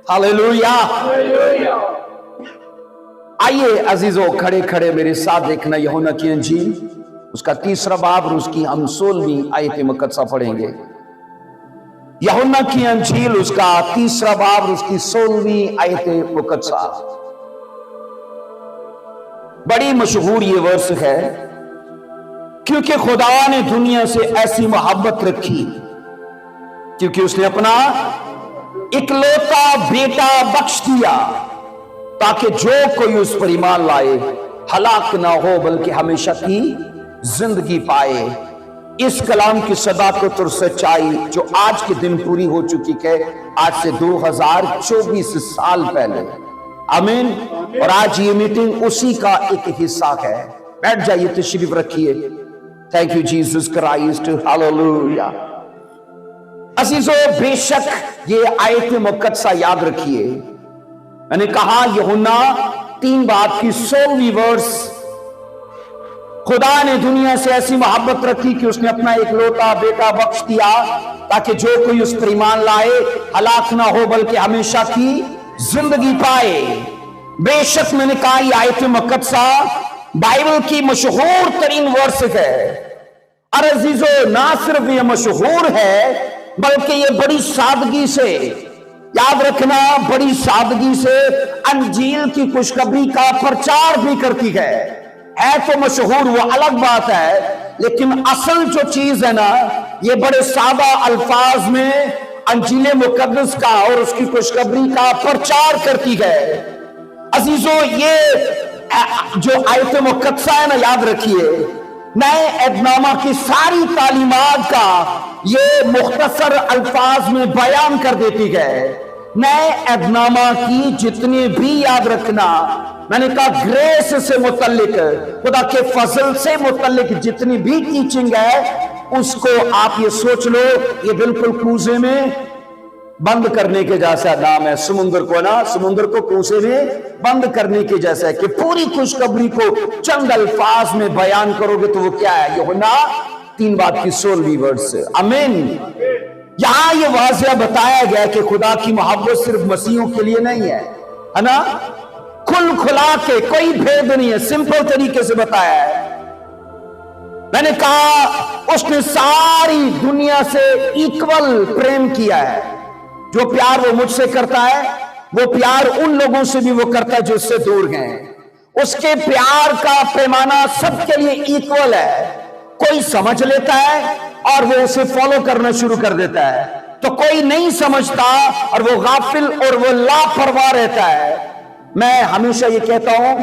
Hallelujah. आइए अजीजों, खड़े खड़े मेरे साथ देखना यूहन्ना की इंजील, उसका 3रा बाब और उसकी हम 16वीं आयत मुकद्दसा पढ़ेंगे। यूहन्ना की इंजील उसका 3रा बाब और उसकी 16वीं आयत मुकद्दसा। बड़ी मशहूर ये वर्स है, क्योंकि खुदा ने दुनिया से ऐसी मोहब्बत रखी क्योंकि उसने अपना इकलौता बेटा बख्श दिया ताकि जो कोई उस पर ईमान लाए हलाक ना हो बल्कि हमेशा की जिंदगी पाए। इस कलाम की सदाकत और सच्चाई जो आज के दिन पूरी हो चुकी है, आज से 2024 साल पहले। आमीन। और आज ये मीटिंग उसी का एक हिस्सा है। बैठ जाइए, तशरीफ रखिए। Thank you Jesus Christ, hallelujah. अजीजों, बेशक ये आयत मुकद्दसा याद रखिए। मैंने कहा यूहन्ना 3 बाब की 16वीं वर्स, खुदा ने दुनिया से ऐसी मोहब्बत रखी कि उसने अपना इकलौता बेटा बख्श दिया ताकि जो कोई उस पर ईमान लाए हलाक ना हो बल्कि हमेशा की जिंदगी पाए। बेशक मैंने कहा ये आयत मुकद्दसा बाइबल की मशहूर तरीन वर्स है। और अजीजों, ना सिर्फ ये मशहूर है बल्कि ये बड़ी सादगी से, याद रखना, बड़ी सादगी से अंजील की खुशखबरी का प्रचार भी करती है। तो मशहूर वो अलग बात है, लेकिन असल जो चीज है ना, ये बड़े सादा अल्फाज में अंजील मुकद्दस का और उसकी खुशखबरी का प्रचार करती है। अजीजों, ये जो आयत मुकद्दसा है ना, याद रखिए, नए अहदनामा की सारी तालीमात का ये मुख्तसर अल्फाज में बयान कर देती है। नए अहदनामा की जितनी भी, याद रखना, मैंने कहा ग्रेस से मुतल्लिक, खुदा के फजल से मुतल्लिक जितनी भी टीचिंग है, उसको आप ये सोच लो, ये बिल्कुल कूजे में बंद करने के जैसा नाम है। समुद्र को ना, समुद्र को कूजे में बंद करने के जैसा है कि पूरी खुशखबरी को चंद अल्फाज में बयान करोगे तो वो क्या है? यूहन्ना 3 बाब की 16वीं वर्स। आमीन। यहां ये वाज़िया बताया गया कि खुदा की मोहब्बत सिर्फ मसीहों के लिए नहीं है ना, खुल खुला के, कोई भेद नहीं है, सिंपल तरीके से बताया है। मैंने कहा उसने सारी दुनिया से इक्वल प्रेम किया है। जो प्यार वो मुझसे करता है, वो प्यार उन लोगों से भी वो करता है जो उससे दूर हैं। उसके प्यार का पैमाना सबके लिए इक्वल है। कोई समझ लेता है और वो उसे फॉलो करना शुरू कर देता है, तो कोई नहीं समझता और वो गाफिल और वो लापरवाह रहता है। मैं हमेशा ये कहता हूं,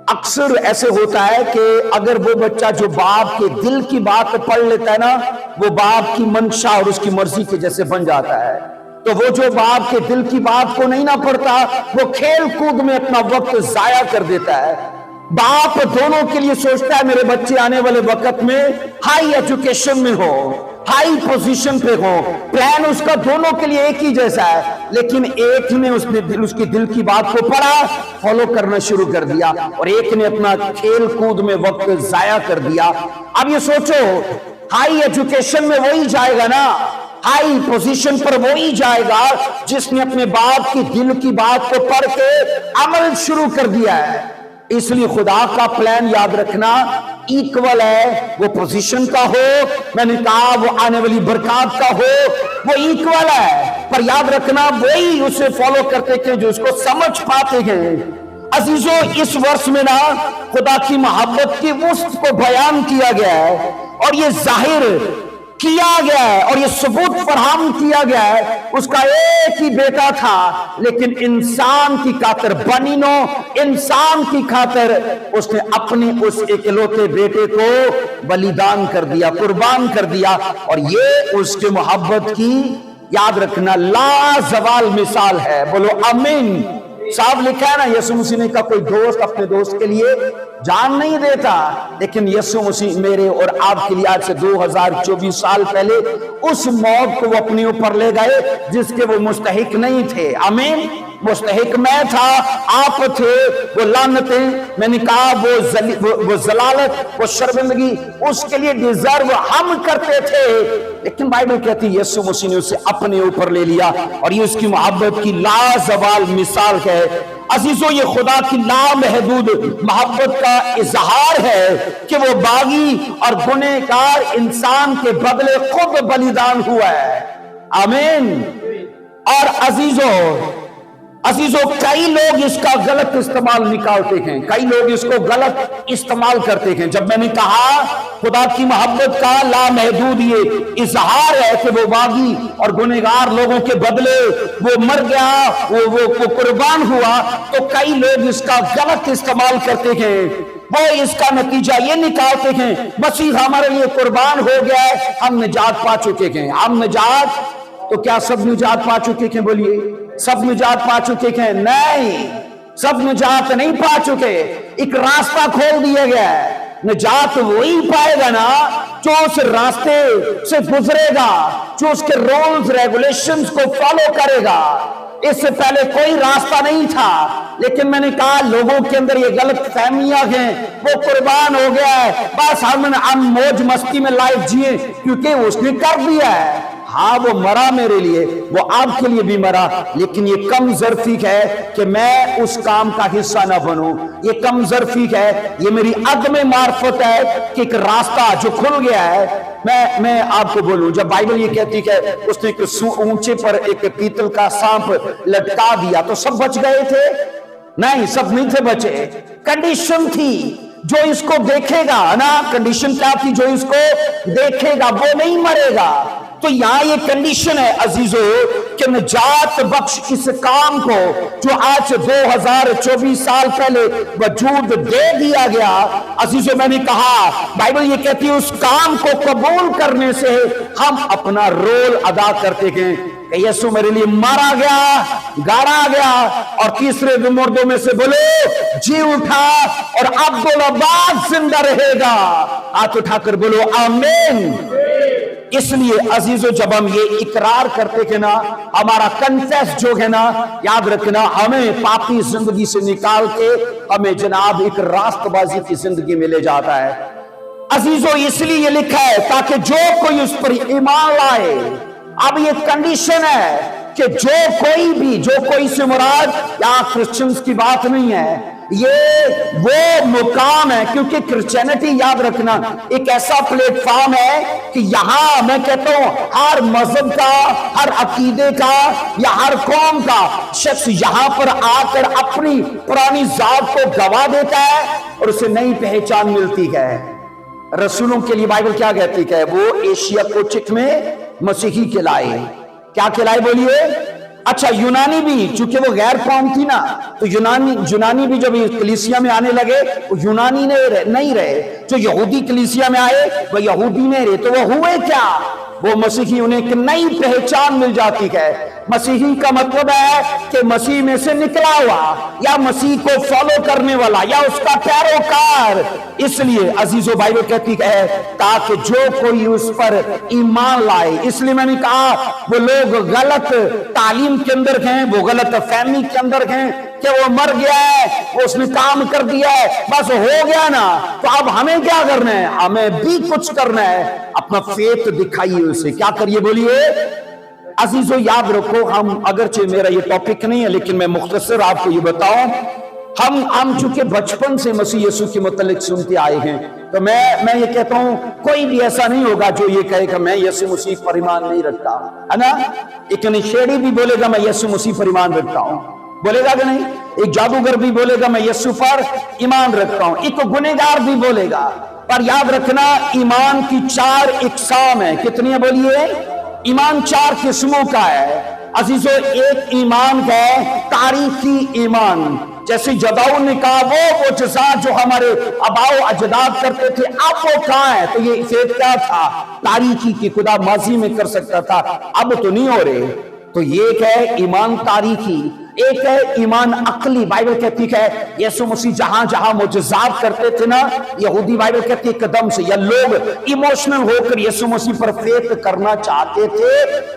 अक्सर ऐसे होता है कि अगर वो बच्चा जो बाप के दिल की बात पढ़ लेता है ना, वो बाप की मंशा और उसकी मर्जी के जैसे बन जाता है। तो वो जो बाप के दिल की बात को नहीं ना पढ़ता, वो खेल कूद में अपना वक्त जाया कर देता है। बाप दोनों के लिए सोचता है मेरे बच्चे आने वाले वक्त में हाई एजुकेशन में हो, हाई पोजीशन पे हो। प्लान उसका दोनों के लिए एक ही जैसा है, लेकिन एक ने उसकी दिल की बात को पढ़ा, फॉलो करना शुरू कर दिया, और एक ने अपना खेल कूद में वक्त जाया कर दिया। अब ये सोचो, हाई एजुकेशन में वही जाएगा ना, हाई पोजीशन पर वही जाएगा जिसने अपने बाप की दिल की बात को पढ़ के अमल शुरू कर दिया है। इसलिए खुदा का प्लान, याद रखना, इक्वल है। वो पोजीशन का हो, मैंने कहा वो आने वाली बरकत का हो, वो इक्वल है। पर याद रखना, वही उसे फॉलो करते थे जो उसको समझ पाते हैं। अजीजों, इस वर्ष में ना खुदा की मोहब्बत की वुस्त को बयान किया गया है, और ये जाहिर किया गया है, और ये सबूत फराहम किया गया है। उसका एक ही बेटा था, लेकिन इंसान की खातिर, बनीनो इंसान की खातिर उसने अपने उस इकलौते बेटे को बलिदान कर दिया, कुर्बान कर दिया। और ये उसके मोहब्बत की, याद रखना, लाजवाल मिसाल है। बोलो आमीन। साहब लिखा है ना, यीशु मसीह ने कहा कोई दोस्त अपने दोस्त के लिए जान नहीं देता, लेकिन यीशु मसीह मेरे और आपके लिए आज से 2024 साल पहले उस मौत को वो अपने ऊपर ले गए जिसके वो मुस्तहिक नहीं थे। आमीन। मुस्तहिक मैं था, आप थे। वो लानतें, मैंने कहा वो जलालत, वो शर्मिंदगी, उसके लिए डिजर्व हम करते थे, लेकिन बाइबल कहती है यीशु मसीह ने उसे अपने ऊपर ले लिया। और ये उसकी मोहब्बत की लाजवाल मिसाल है। अजीजों, ये खुदा की लामहदूद मोहब्बत का इजहार है कि वो बागी और गुनहगार इंसान के बदले खुद बलिदान हुआ है। आमीन। और अजीजों, कई लोग इसका गलत इस्तेमाल निकालते हैं, कई लोग इसको गलत इस्तेमाल करते हैं। जब मैंने कहा खुदा की मोहब्बत का लामहदूद ये इजहार है कि वो बागी और गुनहगार लोगों के बदले वो मर गया, वो कुर्बान हुआ, तो कई लोग इसका गलत इस्तेमाल करते हैं। वो इसका नतीजा ये निकालते हैं मसीह हमारे लिए कुर्बान हो गया है, हम निजात पा चुके हैं। हम निजात, तो क्या सब निजात पा चुके हैं? बोलिए, सब निजात पा चुके हैं? नहीं, सब निजात नहीं पा चुके। एक रास्ता खोल दिया गया है। निजात वही पाएगा ना जो उस रास्ते से गुजरेगा, जो उसके रूल्स रेगुलेशंस को फॉलो करेगा। इससे पहले कोई रास्ता नहीं था, लेकिन मैंने कहा लोगों के अंदर ये गलत फहमियां हैं। वो कुर्बान हो गया है, बस हम मौज मस्ती में लाइफ जिए क्योंकि उसने कर दिया है। हाँ, वो मरा मेरे लिए, वो आपके लिए भी मरा, लेकिन ये कम ज़र्फी है कि मैं उस काम का हिस्सा ना बनूं। ये कम ज़र्फी है, ये मेरी अदम मार्फत है कि एक रास्ता जो खुल गया है। मैं आपको बोलूं, जब बाइबल ये कहती है उसने एक ऊंचे पर एक पीतल का सांप लटका दिया तो सब बच गए थे? नहीं, सब नहीं थे बचे। कंडीशन थी, जो इसको देखेगा ना, कंडीशन क्या थी? जो इसको देखेगा वो नहीं मरेगा। तो यहां ये कंडीशन है अजीजों कि निजात बख्श इस काम को जो आज 2024 साल पहले वजूद दे दिया गया। अजीजों, मैंने कहा बाइबल ये कहती है उस काम को कबूल करने से हम अपना रोल अदा करते हैं। यीशु मेरे लिए मारा गया, गाड़ा गया, और तीसरे दिन मुर्दों में से बोलो जी उठा, और अब्दुल अब्बास जिंदा रहेगा। हाथ उठाकर बोलो आमीन। इसलिए अजीजों, जब हम ये इकरार करते हैं ना, हमारा कन्फेस जो है ना, याद रखना, हमें पापी जिंदगी से निकाल के हमें जनाब एक रास्तबाजी की जिंदगी में ले जाता है। अजीजों, इसलिए ये लिखा है ताकि जो कोई उस पर ईमान लाए। अब ये कंडीशन है कि जो कोई से मुराद यहाँ क्रिश्चियंस की बात नहीं है, ये वो मुकाम है, क्योंकि क्रिश्चियनिटी, याद रखना, एक ऐसा प्लेटफॉर्म है कि यहां मैं कहता हूं हर मजहब का, हर अकीदे का या हर कौम का शख्स यहां पर आकर अपनी पुरानी जात को गवा देता है और उसे नई पहचान मिलती है। रसूलों के लिए बाइबल क्या कहती है? वो एशिया कोचिक में मसीही कहलाए। क्या कहलाए? बोलिए। अच्छा, यूनानी भी, चूंकि वो गैर कौम थी ना, तो यूनानी भी जब कलीसिया में आने लगे वो यूनानी नहीं रहे। जो यहूदी कलीसिया में आए वो यहूदी नहीं रहे। तो वो हुए क्या? वो मसीही, उन्हें एक नई पहचान मिल जाती है। मसीही का मतलब है कि मसीह में से निकला हुआ, या मसीह को फॉलो करने वाला, या उसका पैरोकार। इसलिए अजीजों, बाइबल कहती है ताकि जो कोई उस पर ईमान लाए। इसलिए मैंने कहा वो लोग गलत तालीम के अंदर हैं, वो गलत फहमी के अंदर हैं कि वो मर गया है, वो उसने काम कर दिया है, बस हो गया ना, तो अब हमें क्या करना है? हमें भी कुछ करना है। अपना फेथ दिखाइए उसे। क्या करिए? बोलिए। अजीजों, याद रखो, हम, अगरचे मेरा ये टॉपिक नहीं है, लेकिन मैं मुख्तसर आपको ये बताऊं, हम चूंकि बचपन से मसीह यीशु के मुतल्लिक सुनते आए हैं, तो मैं ये कहता हूं कोई भी ऐसा नहीं होगा जो ये कहेगा मैं यीशु मसीह पर ईमान नहीं रखता, है ना? एक नशेड़ी भी बोलेगा मैं यीशु मसीह पर ईमान रखता हूं, बोलेगा कि नहीं? एक जादूगर भी बोलेगा मैं यीशु पर ईमान रखता हूं, एक गुनहगार भी बोलेगा। पर याद रखना, ईमान की 4 इकसाम है। कितनी है? बोलिए। ईमान 4 किस्मों का है अजीजों। एक ईमान है तारीखी ईमान, जैसे जदाऊ ने कहा वो जज़ा जो हमारे आबाओ अजदाद करते थे, अब वो कहां है? तो ये फेथ क्या था? तारीखी की, खुदा माजी में कर सकता था, अब तो नहीं हो रहे। तो ये एक है ईमान तारीखी। एक है ईमान अक्ली। बाइबल कहती है यीशु मसीह जहां जहां मुजज़ात करते थे ना, यहूदी बाइबल कहती है एकदम से, या लोग इमोशनल होकर यीशु मसीह पर फेथ करना चाहते थे,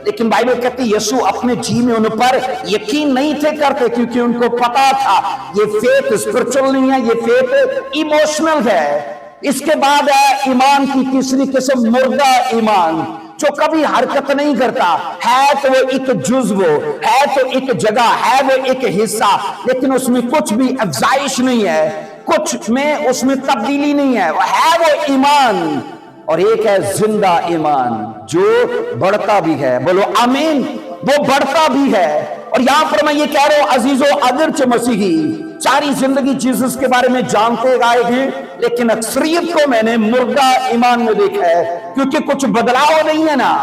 लेकिन बाइबल कहती है यीशु अपने जी में उन पर यकीन नहीं थे करते, क्योंकि उनको पता था ये फेथ स्पिरिचुअल नहीं है, ये फेथ इमोशनल है। इसके बाद है ईमान की तीसरी किस्म, मुर्दा ईमान, जो कभी हरकत नहीं करता है, तो वो एक जुज़्व है, तो एक जगह है, वो एक हिस्सा, लेकिन उसमें कुछ भी अफजाइश नहीं है, कुछ में उसमें तब्दीली नहीं है, वो ईमान। और एक है जिंदा ईमान जो बढ़ता भी है, बोलो आमीन, वो बढ़ता भी है। और यहां पर मैं ये कह रहा हूं अजीजों, अगरचे मसीही सारी जिंदगी जीसस के बारे में जानते आए हैं, लेकिन अक्सरियत को मैंने मुर्दा ईमान में देखा है, क्योंकि कुछ बदलाव नहीं है ना।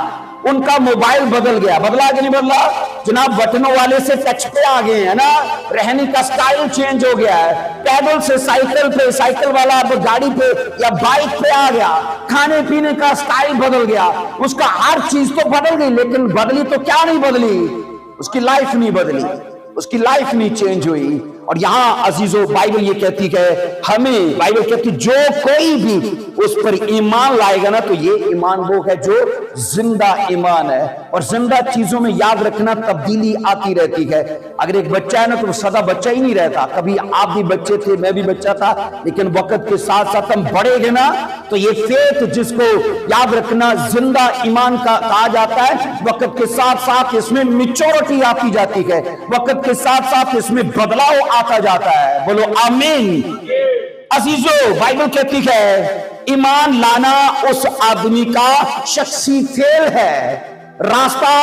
उनका मोबाइल बदल गया, बदला कि नहीं बदला जनाब, बटनों वाले से टच पे आ गए हैं ना, रहने का स्टाइल चेंज हो गया है, पैदल से साइकिल पे, साइकिल वाला अब गाड़ी पे या बाइक पे आ गया, खाने पीने का स्टाइल बदल गया, उसका हर चीज तो बदल गई, लेकिन बदली तो क्या नहीं बदली, उसकी लाइफ नहीं बदली, उसकी लाइफ नहीं चेंज हुई। और यहां अजीजों बाइबल ये कहती है हमें, बाइबल कहती जो कोई भी उस पर ईमान लाएगा ना, तो ये ईमान वो है जो जिंदा ईमान है। और जिंदा चीजों में याद रखना तब्दीली आती रहती है। अगर एक बच्चा है ना, तो वो सदा बच्चा ही नहीं रहता। कभी आप भी बच्चे थे, मैं भी बच्चा था, लेकिन वक्त के साथ साथ हम बढ़ेंगे ना, तो ये फेथ जिसको याद रखना जिंदा ईमान का कहा जाता है, वक्त के साथ साथ इसमें मैच्योरिटी आती जाती है, वक्त के साथ साथ इसमें बदलाव आता जाता है, बोलो आमीन। अजीजों बाइबल कहती है ईमान लाना उस आदमी का शख्सी फेल है, रास्ता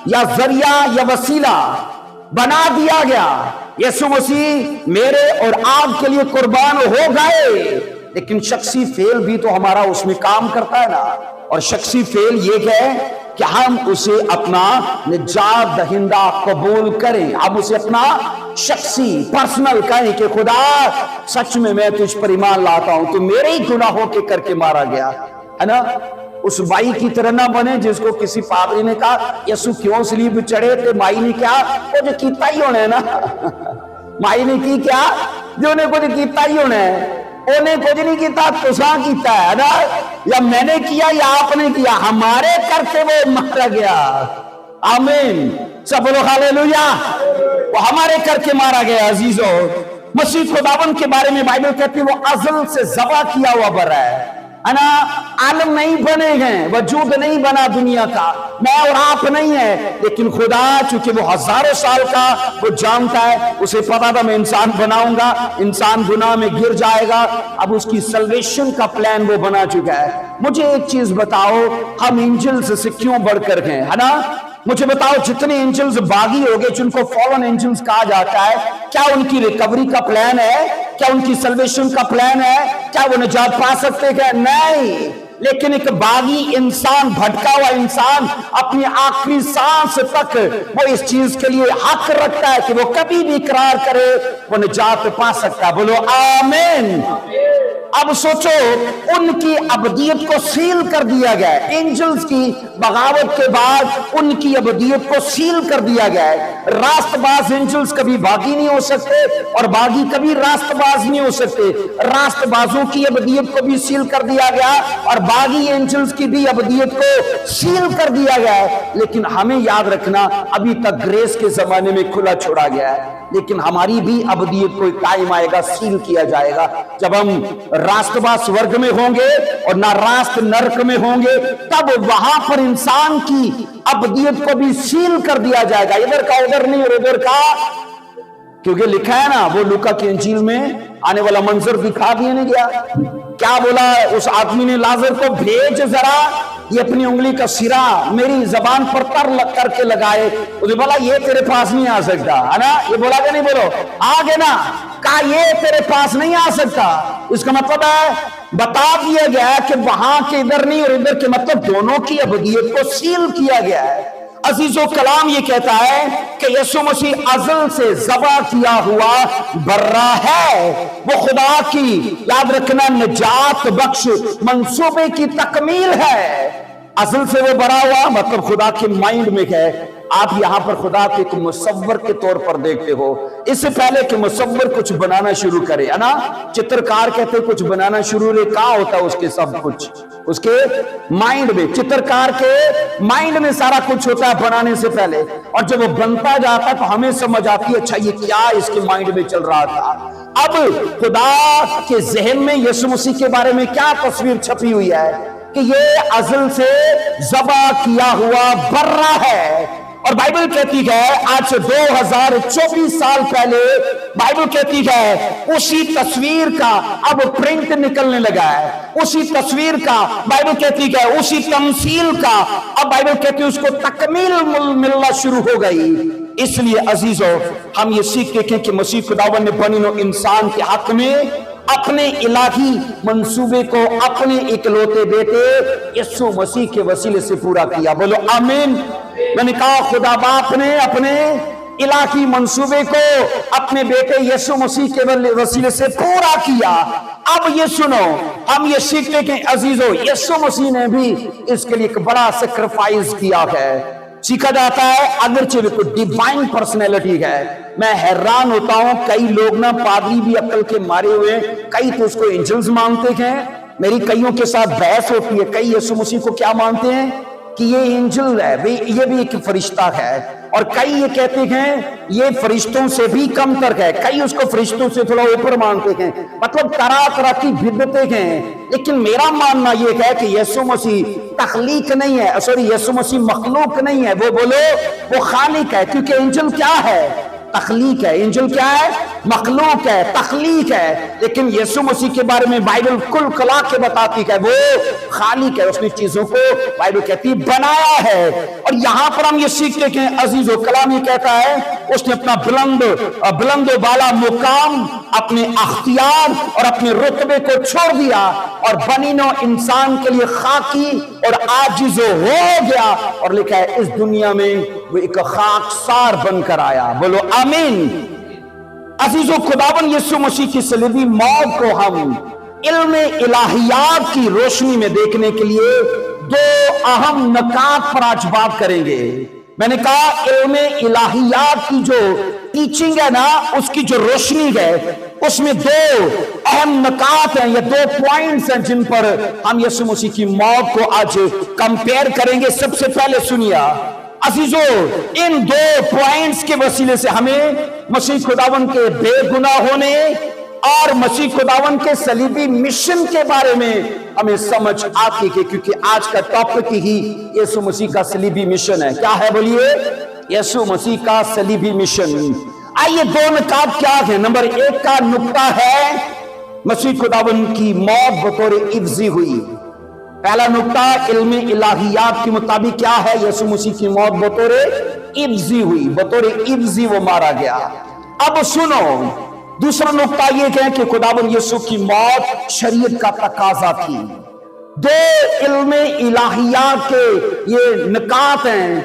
या जरिया या वसीला बना दिया गया। यीशु मसीह मेरे और आपके लिए कुर्बान हो गए, लेकिन शख्सी फेल भी तो हमारा उसमें काम करता है ना। और शख्सी फेल ये है कि हम उसे अपना निजात दहिंदा कबूल करें, हम उसे अपना शख्सी पर्सनल कहें कि खुदा सच में मैं तुझ पर ईमान लाता हूं, तो मेरे ही गुनाहों के करके मारा गया है ना। उस माई की तरह ना बने जिसको किसी पादरी ने कहा यीशु क्यों सलीब चढ़े, तो माई ने क्या वो जो कीता ही होना है ना माई ने की क्या जो ने कुछ कीता ही होना है, उन्हें कुछ नहीं किया, तुसा किया है ना, या मैंने किया या आपने किया, हमारे करके वो मारा गया। आमीन, सब बोलो हालेलुया। वो हमारे करके मारा गया। अजीजों मसीह खुदावन के बारे में बाइबल कहती है वो अज़ल से ज़बा किया हुआ बरा है ना, आलम नहीं बने हैं, वजूद नहीं बना दुनिया का, मैं और आप नहीं है, लेकिन खुदा चूंकि वो हजारों साल का वो जानता है, उसे पता था मैं इंसान बनाऊंगा, इंसान गुनाह में गिर जाएगा, अब उसकी सल्वेशन का प्लान वो बना चुका है। मुझे एक चीज बताओ, हम एंजल्स से क्यों बढ़कर हैं, है ना? मुझे बताओ जितने एंजल्स बागी हो गए जिनको फॉलन एंजल्स कहा जाता है, क्या उनकी रिकवरी का प्लान है? क्या उनकी सल्वेशन का प्लान है? क्या वो निजात पा सकते हैं? नहीं, लेकिन एक बागी इंसान, भटका हुआ इंसान अपनी आखिरी सांस तक वो इस चीज के लिए हक रखता है कि वो कभी भी इकरार करे वो निजात पा सकता है। बोलो आमीन। अब सोचो, उनकी अबदियत को सील कर दिया गया है, एंजल्स की बगावत के बाद उनकी अबदियत को सील कर दिया गया है। रास्तबाज एंजल्स कभी बागी नहीं हो सकते और बागी कभी रास्तबाज नहीं हो सकते। रास्तबाजों की अबदियत को भी सील कर दिया गया और बागी एंजल्स की भी अबदियत को सील कर दिया गया है। लेकिन हमें याद रखना, अभी तक ग्रेस के जमाने में खुला छोड़ा गया है, लेकिन हमारी भी अबदियत को टाइम आएगा, सील किया जाएगा, जब हम रास्तबाज स्वर्ग में होंगे और ना रास्त नरक में होंगे, तब वहां पर इंसान की अबदियत को भी सील कर दिया जाएगा, इधर का उधर नहीं और उधर का, क्योंकि लिखा है ना, वो लूका की इंजील में आने वाला मंजर दिखा दिया नहीं गया। क्या बोला उस आदमी ने, लाजर को भेज जरा, ये अपनी उंगली का सिरा मेरी जबान पर तर लग करके लगाए। उसे बोला ये तेरे पास नहीं आ सकता, है ना? ये बोला कि नहीं? बोलो आ गए ना। कहा ये तेरे पास नहीं आ सकता, इसका मतलब है बता दिया गया कि वहां के इधर नहीं और इधर के, मतलब दोनों की अबदियत को सील किया गया है। अजीजों कलाम ये कहता है कि यीशु मसीह अज़ल से ज़बा किया हुआ बर्रा है, वो खुदा की याद रखना निजात बख्श मंसूबे की तकमील है। अज़ल से वो बरा हुआ मतलब खुदा के माइंड में है, آپ یہاں پر خدا کے ایک مصور کے طور پر دیکھتے ہو. اس سے پہلے کہ مصور کچھ بنانا شروع کرے ہے نا, چترکار کہتے کچھ بنانا شروع کرے, کہاں ہوتا ہے اس کے سب کچھ اس کے مائنڈ میں, چترکار کے مائنڈ میں سارا کچھ ہوتا ہے بنانے سے پہلے, اور جب وہ بنتا جاتا ہے تو ہمیں سمجھ آتی ہے اچھا یہ کیا اس کے مائنڈ میں چل رہا تھا. اب خدا کے ذہن میں یسوع مسیح کے بارے میں کیا تصویر چھپی ہوئی ہے کہ یہ ازل سے ذبح کیا ہوا برہ ہے. اور بائبل کہتی ہے آج سے 2024 سال پہلے بائبل کہتی ہے اسی تصویر کا اب پرنٹ نکلنے لگا ہے, اسی تصویر کا بائبل کہتی ہے, اسی تمثیل کا اب بائبل کہتی ہے اس کو تکمیل ملنا شروع ہو گئی. اس لیے عزیزو ہم یہ سیکھتے ہیں کہ مسیح خداوند نے بنی نوع انسان کے حق میں اپنے الہی منصوبے کو اپنے اکلوتے بیٹے یسوع مسیح کے وسیلے سے پورا کیا. بولو آمین. میں نے کہا خدا باپ نے اپنے الہی منصوبے کو اپنے بیٹے یسوع مسیح کے وسیلے سے پورا کیا. اب یہ سنو, ہم یہ سیکھتے کہ عزیزو یسوع مسیح نے بھی اس کے لیے ایک بڑا سیکریفائس کیا ہے. سیکھا جاتا ہے اگرچہ کوئی ڈیوائن پرسنالٹی ہے. میں حیران ہوتا ہوں, کئی لوگ نا پادری بھی عقل کے مارے ہوئے, کئی تو اس کو اینجلز مانتے ہیں. میری کئیوں کے ساتھ بحث ہوتی ہے, کئی یسوع مسیح کو کیا مانتے ہیں کہ یہ اینجل ہے, یہ بھی ایک فرشتہ ہے, اور کئی یہ کہتے ہیں یہ فرشتوں سے بھی کم تر ہے, کئی اس کو فرشتوں سے تھوڑا اوپر مانتے ہیں. مطلب طرح طرح کی بدعتیں ہیں. لیکن میرا ماننا یہ ہے کہ یسوع مسیح تخلیق نہیں ہے, سوری یسوع مسیح مخلوق نہیں ہے, وہ بولو وہ خالق ہے. کیونکہ اینجل کیا ہے؟ تخلیق ہے. اینجل کیا ہے؟ مخلوق ہے, تخلیق ہے. لیکن یسوع مسیح کے بارے میں بائبل کل کلا کے بتاتی ہے وہ خالق ہے, اس نے چیزوں کو بائبل کہتی بنایا ہے. اور یہاں پر ہم یہ سیکھتے کہ عزیز و کلام یہ کہتا ہے اس نے اپنا بلند و بالا مقام, اپنے اختیار اور اپنے رتبے کو چھوڑ دیا اور بنی نوع انسان کے لیے خاکی اور عاجز ہو گیا, اور لکھا ہے اس دنیا میں وہ ایک خاکسار بن کر آیا. بولو آمین. عزیزو خداوند یسوع مسیح کی صلیبی موت کو ہم علم الہیات کی روشنی میں دیکھنے کے لیے دو اہم نکات پر آج بات کریں گے. میں نے کہا علم الہیات کی جو ٹیچنگ ہے نا, اس کی جو روشنی ہے, اس میں دو اہم نکات ہیں یا دو پوائنٹس ہیں جن پر ہم یسوع مسیح کی موت کو آج کمپیئر کریں گے. سب سے پہلے سنیے عزیزو, ان دو پوائنٹس کے وسیلے سے ہمیں مسیح خداوند کے بے گناہ ہونے اور مسیح خداوند کے صلیبی مشن کے بارے میں ہمیں سمجھ آتی ہے, کیونکہ آج کا ٹاپک ہی یسوع مسیح کا صلیبی مشن ہے. کیا ہے بولیے؟ یسوع مسیح کا صلیبی مشن. آئیے دو نکات کیا ہے. نمبر 1 کا نقطہ ہے مسیح خداوند کی موت بطور عوضی ہوئی. پہلا نقطہ علم الہیات کے مطابق کیا ہے؟ یسوع مسیح کی موت بطور عوضی ہوئی, بطور عوضی وہ مارا گیا. اب سنو, دوسرا نقطہ یہ ہے کہ خداوند یسوع کی موت شریعت کا تقاضا تھی. دو علم الہیات کے یہ نکات ہیں.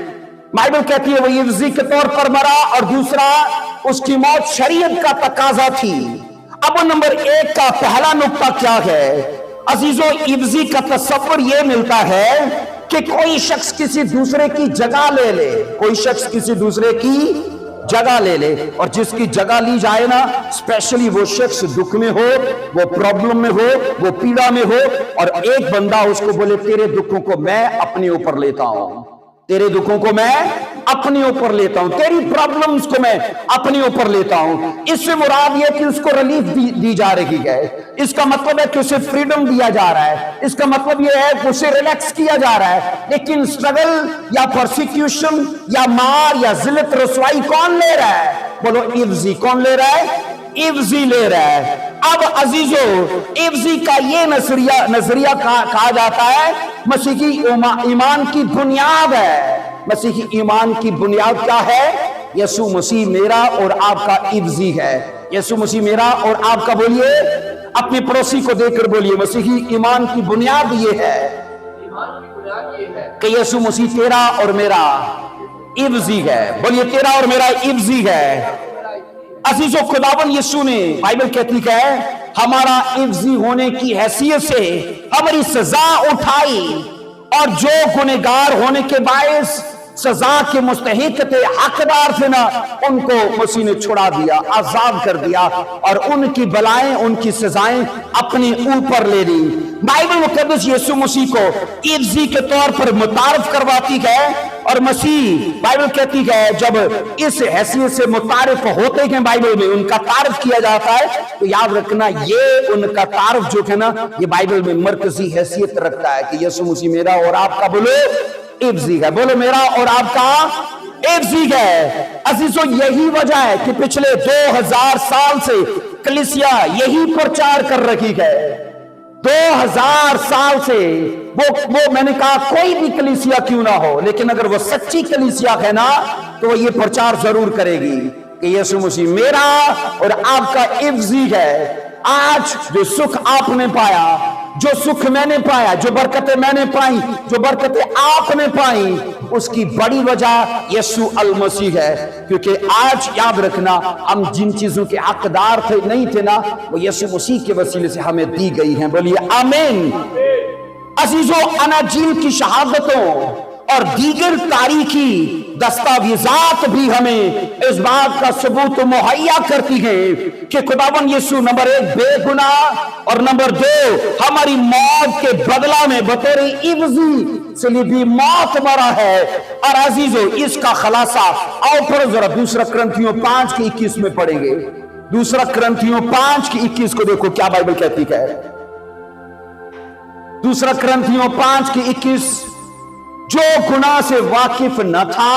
بائبل کہتی ہے وہ عوضی کے طور پر مرا, اور دوسرا اس کی موت شریعت کا تقاضا تھی. اب نمبر 1 کا پہلا نقطہ کیا ہے عزیزو؟ عوضی کا تصور یہ ملتا ہے کہ کوئی شخص کسی دوسرے کی جگہ لے لے, کوئی شخص کسی دوسرے کی جگہ لے لے, اور جس کی جگہ لی جائے نا, اسپیشلی وہ شخص دکھ میں ہو, وہ پرابلم میں ہو, وہ پیڑا میں ہو, اور ایک بندہ اس کو بولے تیرے دکھوں کو میں اپنے اوپر لیتا ہوں, تیرے دکھوں کو میں اپنے اوپر لیتا ہوں, تیری پرابلمز کو میں اپنے اوپر لیتا ہوں. اس سے مراد یہ کہ اس کو ریلیف دی جا رہی ہے. اس کا مطلب ہے کہ اسے فریڈم دیا جا رہا ہے. اس کا مطلب یہ ہے کہ اسے ریلیکس کیا جا رہا ہے. لیکن سٹرگل یا پرسیکیوشن یا مار یا ذلت رسوائی کون لے رہا ہے؟ بولو عوضی. کون لے رہا ہے؟ عوضی لے رہا ہے. اب عزیزو عوضی کا یہ نظریہ کہا جاتا ہے مسیحی ایمان کی بنیاد ہے. مسیحی ایمان کی بنیاد کیا ہے؟ یسوع مسیح میرا اور آپ کا عوضی ہے. یسوع مسیح میرا اور آپ کا, بولیے اپنے پڑوسی کو دیکھ کر بولیے مسیحی ایمان کی بنیاد یہ ہے کہ یسوع مسیح تیرا اور میرا عوضی ہے. بولیے تیرا اور میرا عوضی ہے. عزیزو خداوند یسوع نے, بائبل کہتی ہے ہمارا عوضی ہونے کی حیثیت سے ہماری سزا اٹھائی, اور جو گنہگار ہونے کے باعث सजा के मुस्तहिक थे, हकदार थे ना, उनको मसीह ने छुड़ा दिया, आजाद कर दिया और उनकी बलाएं, उनकी सजाएं अपने ऊपर ले ली। बाइबल मुकद्दस यीशु मसीह को इब्जी के तौर पर मुतारफ करवाती है और मसीह बाइबल कहती है जब इस हैसियत से मुतारफ होते हैं, बाइबल में उनका तारफ किया जाता है, तो याद रखना ये उनका तारफ जो है ना, ये बाइबल में मरकजी हैसियत रखता है कि यीशु मसीह मेरा और आपका बोलो इब्जी है, बोलो मेरा और आपका इब्जी है। अजीजों, यही वजह है कि पिछले 2000 साल से कलीसिया यही प्रचार कर रही है। 2000 साल से वो मैंने कहा कोई भी कलीसिया क्यों ना हो, लेकिन अगर वो सच्ची कलीसिया है ना, तो वो ये प्रचार जरूर करेगी कि यीशु मसीह मेरा और आपका इब्जी है। आज जो सुख आपने पाया, जो सुख मैंने पाया, जो बरकतें मैंने पाई, जो बरकतें आपने पाई, उसकी बड़ी वजह यीशु अल मसीह है। क्योंकि आज याद रखना, हम जिन चीजों के हकदार थे नहीं थे ना, वो यीशु मसीह के वसीले से हमें दी गई हैं। बोलिए आमीन। अजीजों, अनाजील की शहादतों और दीगर तारीखी दस्तावेजात भी हमें इस बात का सबूत मुहैया करती है कि खुदावन यीशु नंबर 1 बेगुनाह और नंबर 2 हमारी मौत के बदला में बतौर इब्जी सलीबी मौत मरा है। और अजीजों, इसका खुलासा आओ पढ़ो जरा, दूसरा कुरिन्थियों 5 के 21 में पढ़ेंगे। दूसरा कुरिन्थियों 5 के 21 को देखो क्या बाइबल कहती है। दूसरा कुरिन्थियों 5 के 21, जो गुनाह से वाकिफ न था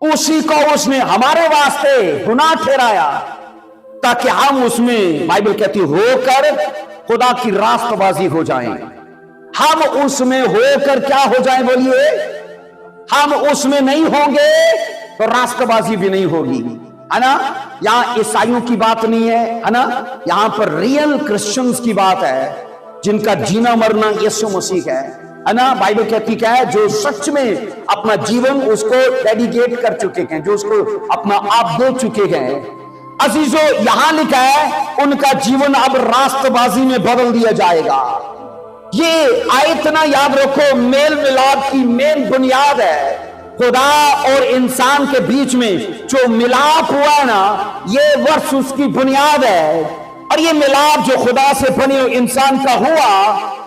उसी को उसने हमारे वास्ते गुनाह ठहराया, ताकि हम उसमें, बाइबल कहती होकर खुदा की रास्तबाजी हो जाएं। हम उसमें होकर क्या हो जाएं? बोलिए, हम उसमें नहीं होंगे तो रास्तबाजी भी नहीं होगी, है ना। यहां ईसाइयों की बात नहीं है ना, यहां पर रियल क्रिश्चियंस की बात है, जिनका जीना मरना यीशु मसीह है ना। बाइबल कहती क्या है, जो सच में अपना जीवन उसको डेडिकेट कर चुके हैं, जो उसको अपना आप दे चुके हैं। अजीजों, यहां लिखा है उनका जीवन अब रास्तबाजी में बदल दिया जाएगा। ये आयत ना याद रखो, मेल मिलाप की मेन बुनियाद है। खुदा और इंसान के बीच में जो मिलाप हुआ ना, ये वर्ष उसकी बुनियाद है। और ये मिलाप जो खुदा से बने इंसान का हुआ,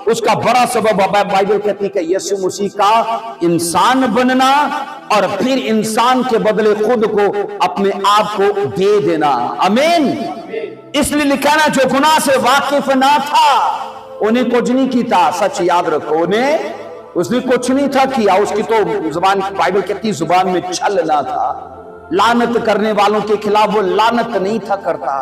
उसका बड़ा सबब बाइबल कहती है कि यीशु मसीह का इंसान बनना और फिर इंसान के बदले खुद को, अपने आप को दे देना। आमीन। इसलिए लिखा ना, जो गुनाह से वाकिफ ना था उन्हें कुछ नहीं किया। सच याद रखो, उसने कुछ नहीं था किया। उसकी तो जुबान, बाइबल कहती जुबान में छल ना था। लानत करने वालों के खिलाफ वो लानत नहीं था करता,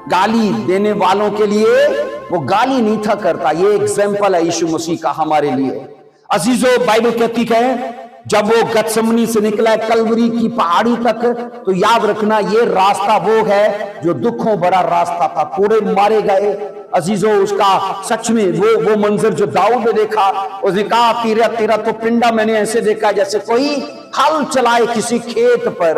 गाली देने वालों के लिए वो गाली नहीं था करता। ये एग्जाम्पल है यीशु मसीह का हमारे लिए। अजीजों, बाइबल कहती है जब वो गतसमनी से निकला कलवरी की पहाड़ी तक, तो याद रखना ये रास्ता वो है जो दुखों भरा रास्ता था। कोड़े मारे गए। अजीजों, उसका सच में वो मंजर जो दाऊद ने देखा, उसने कहा तेरा तो पिंडा मैंने ऐसे देखा जैसे कोई हल चलाए किसी खेत पर।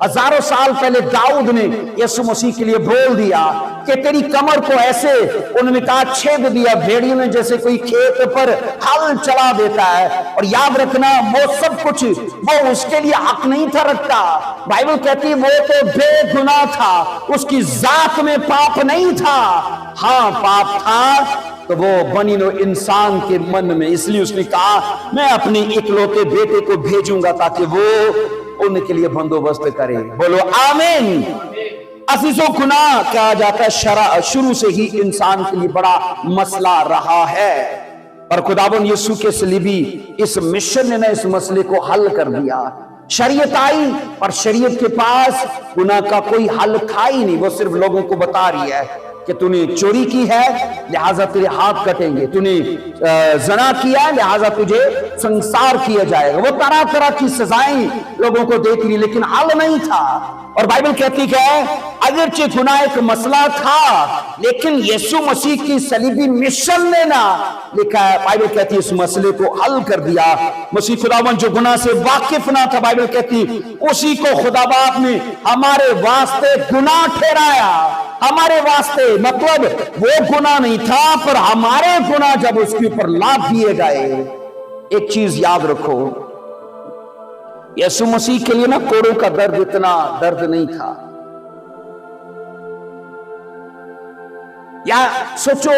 हजारों साल पहले दाऊद ने यीशु मसीह के लिए बोल दिया कि तेरी कमर को ऐसे, उन्होंने कहा छेद दिया भेड़ियों ने, जैसे कोई खेत पर हल चला देता है। और याद रखना, वो सब कुछ वो उसके लिए हक नहीं था रखता। बाइबल कहती है वो तो बेगुनाह था, उसकी जात में पाप नहीं था। हाँ, पाप था तो वो बनी नो इंसान के मन में। इसलिए उसने कहा मैं अपने इकलौते बेटे को भेजूंगा ताकि वो उनके लिए बंदोबस्त करे। बोलो आमीन। अजीजों, गुनाह कहा जाता है शुरू से ही इंसान के लिए बड़ा मसला रहा है, और खुदावन यीशु के सलीबी इस मिशन ने ना इस मसले को हल कर दिया। शरीयत आई, पर शरीयत के पास गुनाह का कोई हल था ही नहीं। वो सिर्फ लोगों को बता रही है कि तूने चोरी की है लिहाजा तेरे हाथ कटेंगे, तूने ज़ना किया लिहाजा तुझे संसार किया जाएगा। वो तरह तरह की सजाएं लोगों को देती रही, लेकिन हल नहीं था। और बाइबल कहती है अगरचे गुनाह एक मसला था, लेकिन यीशु मसीह की सलीबी मिशन ने ना लिखा है, बाइबल कहती है इस मसले को हल कर दिया। मसीह खुदावन जो गुनाह से वाकिफ ना था, बाइबल कहती उसी को खुदा बाप ने हमारे वास्ते गुनाह ठहराया। हमारे वास्ते मतलब वो गुनाह नहीं था, पर हमारे गुनाह जब उसके ऊपर लाद दिए गए। एक चीज याद रखो, यीशु मसीह के लिए ना कोड़ों का दर्द इतना दर्द नहीं था। या सोचो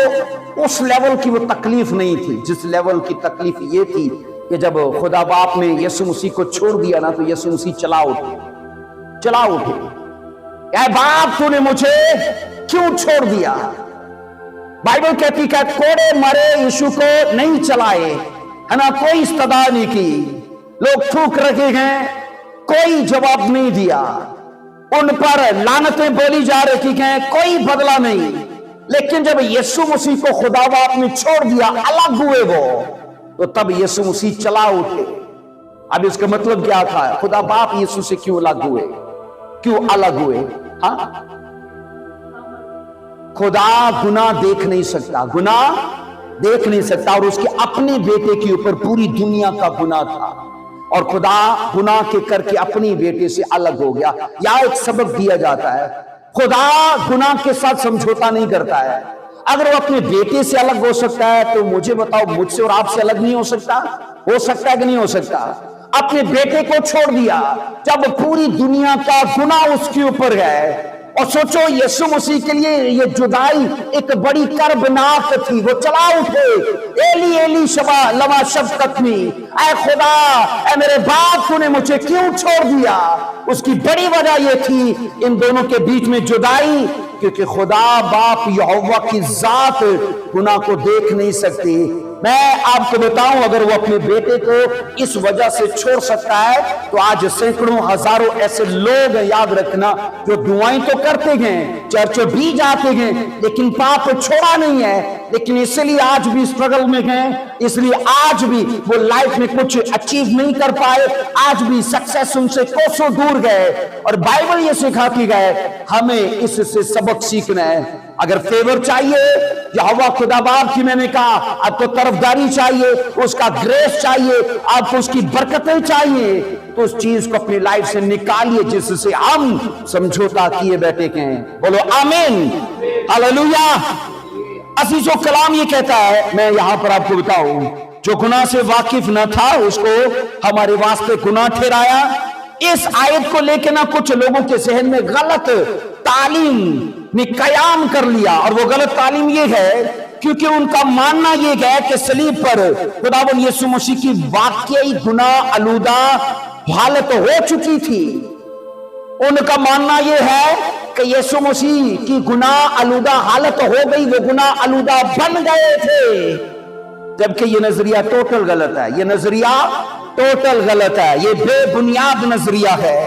उस लेवल की वो तकलीफ नहीं थी जिस लेवल की तकलीफ ये थी कि जब खुदा बाप ने यीशु मसीह को छोड़ दिया ना, तो यीशु मसीह चला उठे। ऐ बाप, तूने मुझे क्यों छोड़ दिया? बाइबल कहती है कोड़े मरे यीशु को नहीं चलाए, है ना, कोई इस्तदा नहीं की, लोग थूक रखे हैं, कोई जवाब नहीं दिया, उन पर लानतें बोली जा रही हैं, कोई बदला नहीं। लेकिन जब यीशु मसीह को खुदा बाप ने छोड़ दिया, अलग हुए वो, तो तब यीशु मसीह चला उठे। अब इसका मतलब क्या था? खुदा बाप यीशु से क्यों अलग हुए, क्यों अलग हुए? हाँ, खुदा गुनाह देख नहीं सकता, और उसके अपने बेटे के ऊपर पूरी दुनिया का गुनाह था, और खुदा गुनाह के करके अपनी बेटे से अलग हो गया। या एक सबक दिया जाता है, खुदा गुनाह के साथ समझौता नहीं करता है। अगर वो अपने बेटे से अलग हो सकता है, तो मुझे बताओ, मुझसे और आपसे अलग नहीं हो सकता? हो सकता है कि नहीं हो सकता? अपने बेटे को छोड़ दिया जब पूरी दुनिया का गुनाह उसके ऊपर है। और सोचो, यीशु मसीह के लिए ये जुदाई एक बड़ी कर्बनाक थी। वो चला उठे, एली एली शबा लमा शब्कतनी, ऐ खुदा, ऐ मेरे बाप, तूने मुझे क्यों छोड़ दिया? उसकी बड़ी वजह ये थी, इन दोनों के बीच में जुदाई, क्योंकि खुदा बाप यहोवा की जात गुनाह को देख नहीं सकती। मैं आपको बताऊं, अगर वो अपने बेटे को इस वजह से छोड़ सकता है, तो आज सैकड़ों हजारों ऐसे लोग हैं, याद रखना, जो दुआएं तो करते हैं, चर्च भी जाते हैं, लेकिन पाप छोड़ा नहीं है, लेकिन इसलिए आज भी स्ट्रगल में हैं, इसलिए आज भी वो लाइफ में कुछ अचीव नहीं कर पाए, आज भी सक्सेस उनसे कोसों दूर गए। और बाइबल ये सिखाती गए, हमें इससे सबक सीखना है। अगर फेवर चाहिए, यहोवा खुदा बाप की, मैंने कहा, आपको तरफदारी चाहिए, उसका ग्रेस चाहिए, आपको उसकी बरकतें चाहिए, तो उस चीज को अपनी लाइफ से निकालिए जिससे हम समझौता किए बैठे हैं। बोलो आमीन, हालेलुया। अजीजों, कलाम ये कहता है, मैं यहां पर आपको बताऊं, जो गुनाह से वाकिफ न था उसको हमारे वास्ते गुनाह ठहराया। इस आयत को लेकर ना कुछ लोगों के जहन में गलत तालीम ने कयाम कर लिया, और वो गलत तालीम ये है क्योंकि उनका मानना ये है कि सलीब पर खुदावंद यीशु मसीह की वाकई गुनाह आलूदा हालत हो चुकी थी। उनका मानना ये है कि यीशु मसीह की गुनाह आलूदा हालत हो गई, वो गुनाह आलूदा बन गए थे, जबकि ये नजरिया टोटल गलत है। ये नजरिया टोटल गलत है, ये बेबुनियाद नजरिया है।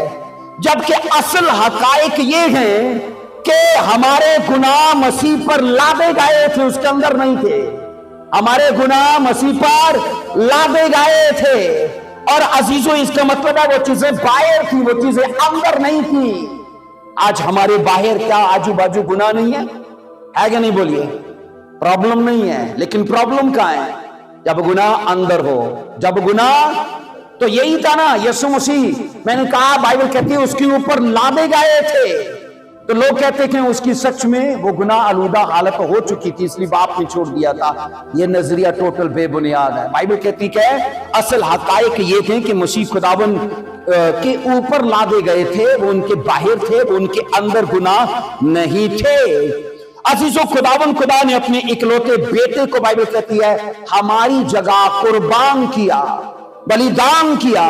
जबकि असल हकायक ये है कि हमारे गुनाह मसीह पर लादे गए थे, उसके अंदर नहीं थे। हमारे गुनाह मसीह पर लादे गए थे। और अजीजों, इसका मतलब है वो चीजें बाहर थी, वो चीजें अंदर नहीं थी। आज हमारे बाहर क्या आजू बाजू गुनाह नहीं है कि नहीं? बोलिए, प्रॉब्लम नहीं है, लेकिन प्रॉब्लम कहां है? जब गुनाह अंदर हो, जब गुनाह, तो यही था ना यीशु मसीह, मैंने कहा बाइबल कहती है उसके ऊपर लादे गए थे। तो लोग कहते थे उसकी सच में वो गुनाह आलूदा हालत हो चुकी थी, इसलिए बाप ने छोड़ दिया था। ये नजरिया टोटल बेबुनियाद है। बाइबल कहती है असल हकायक ये थे कि मसीह खुदावन के ऊपर लादे गए थे, वो उनके बाहर थे, वो उनके अंदर गुनाह नहीं थे। अजीजों, खुदावन खुदा ने अपने इकलौते बेटे को, बाइबल कहती है, हमारी जगह कुर्बान किया, बलिदान किया,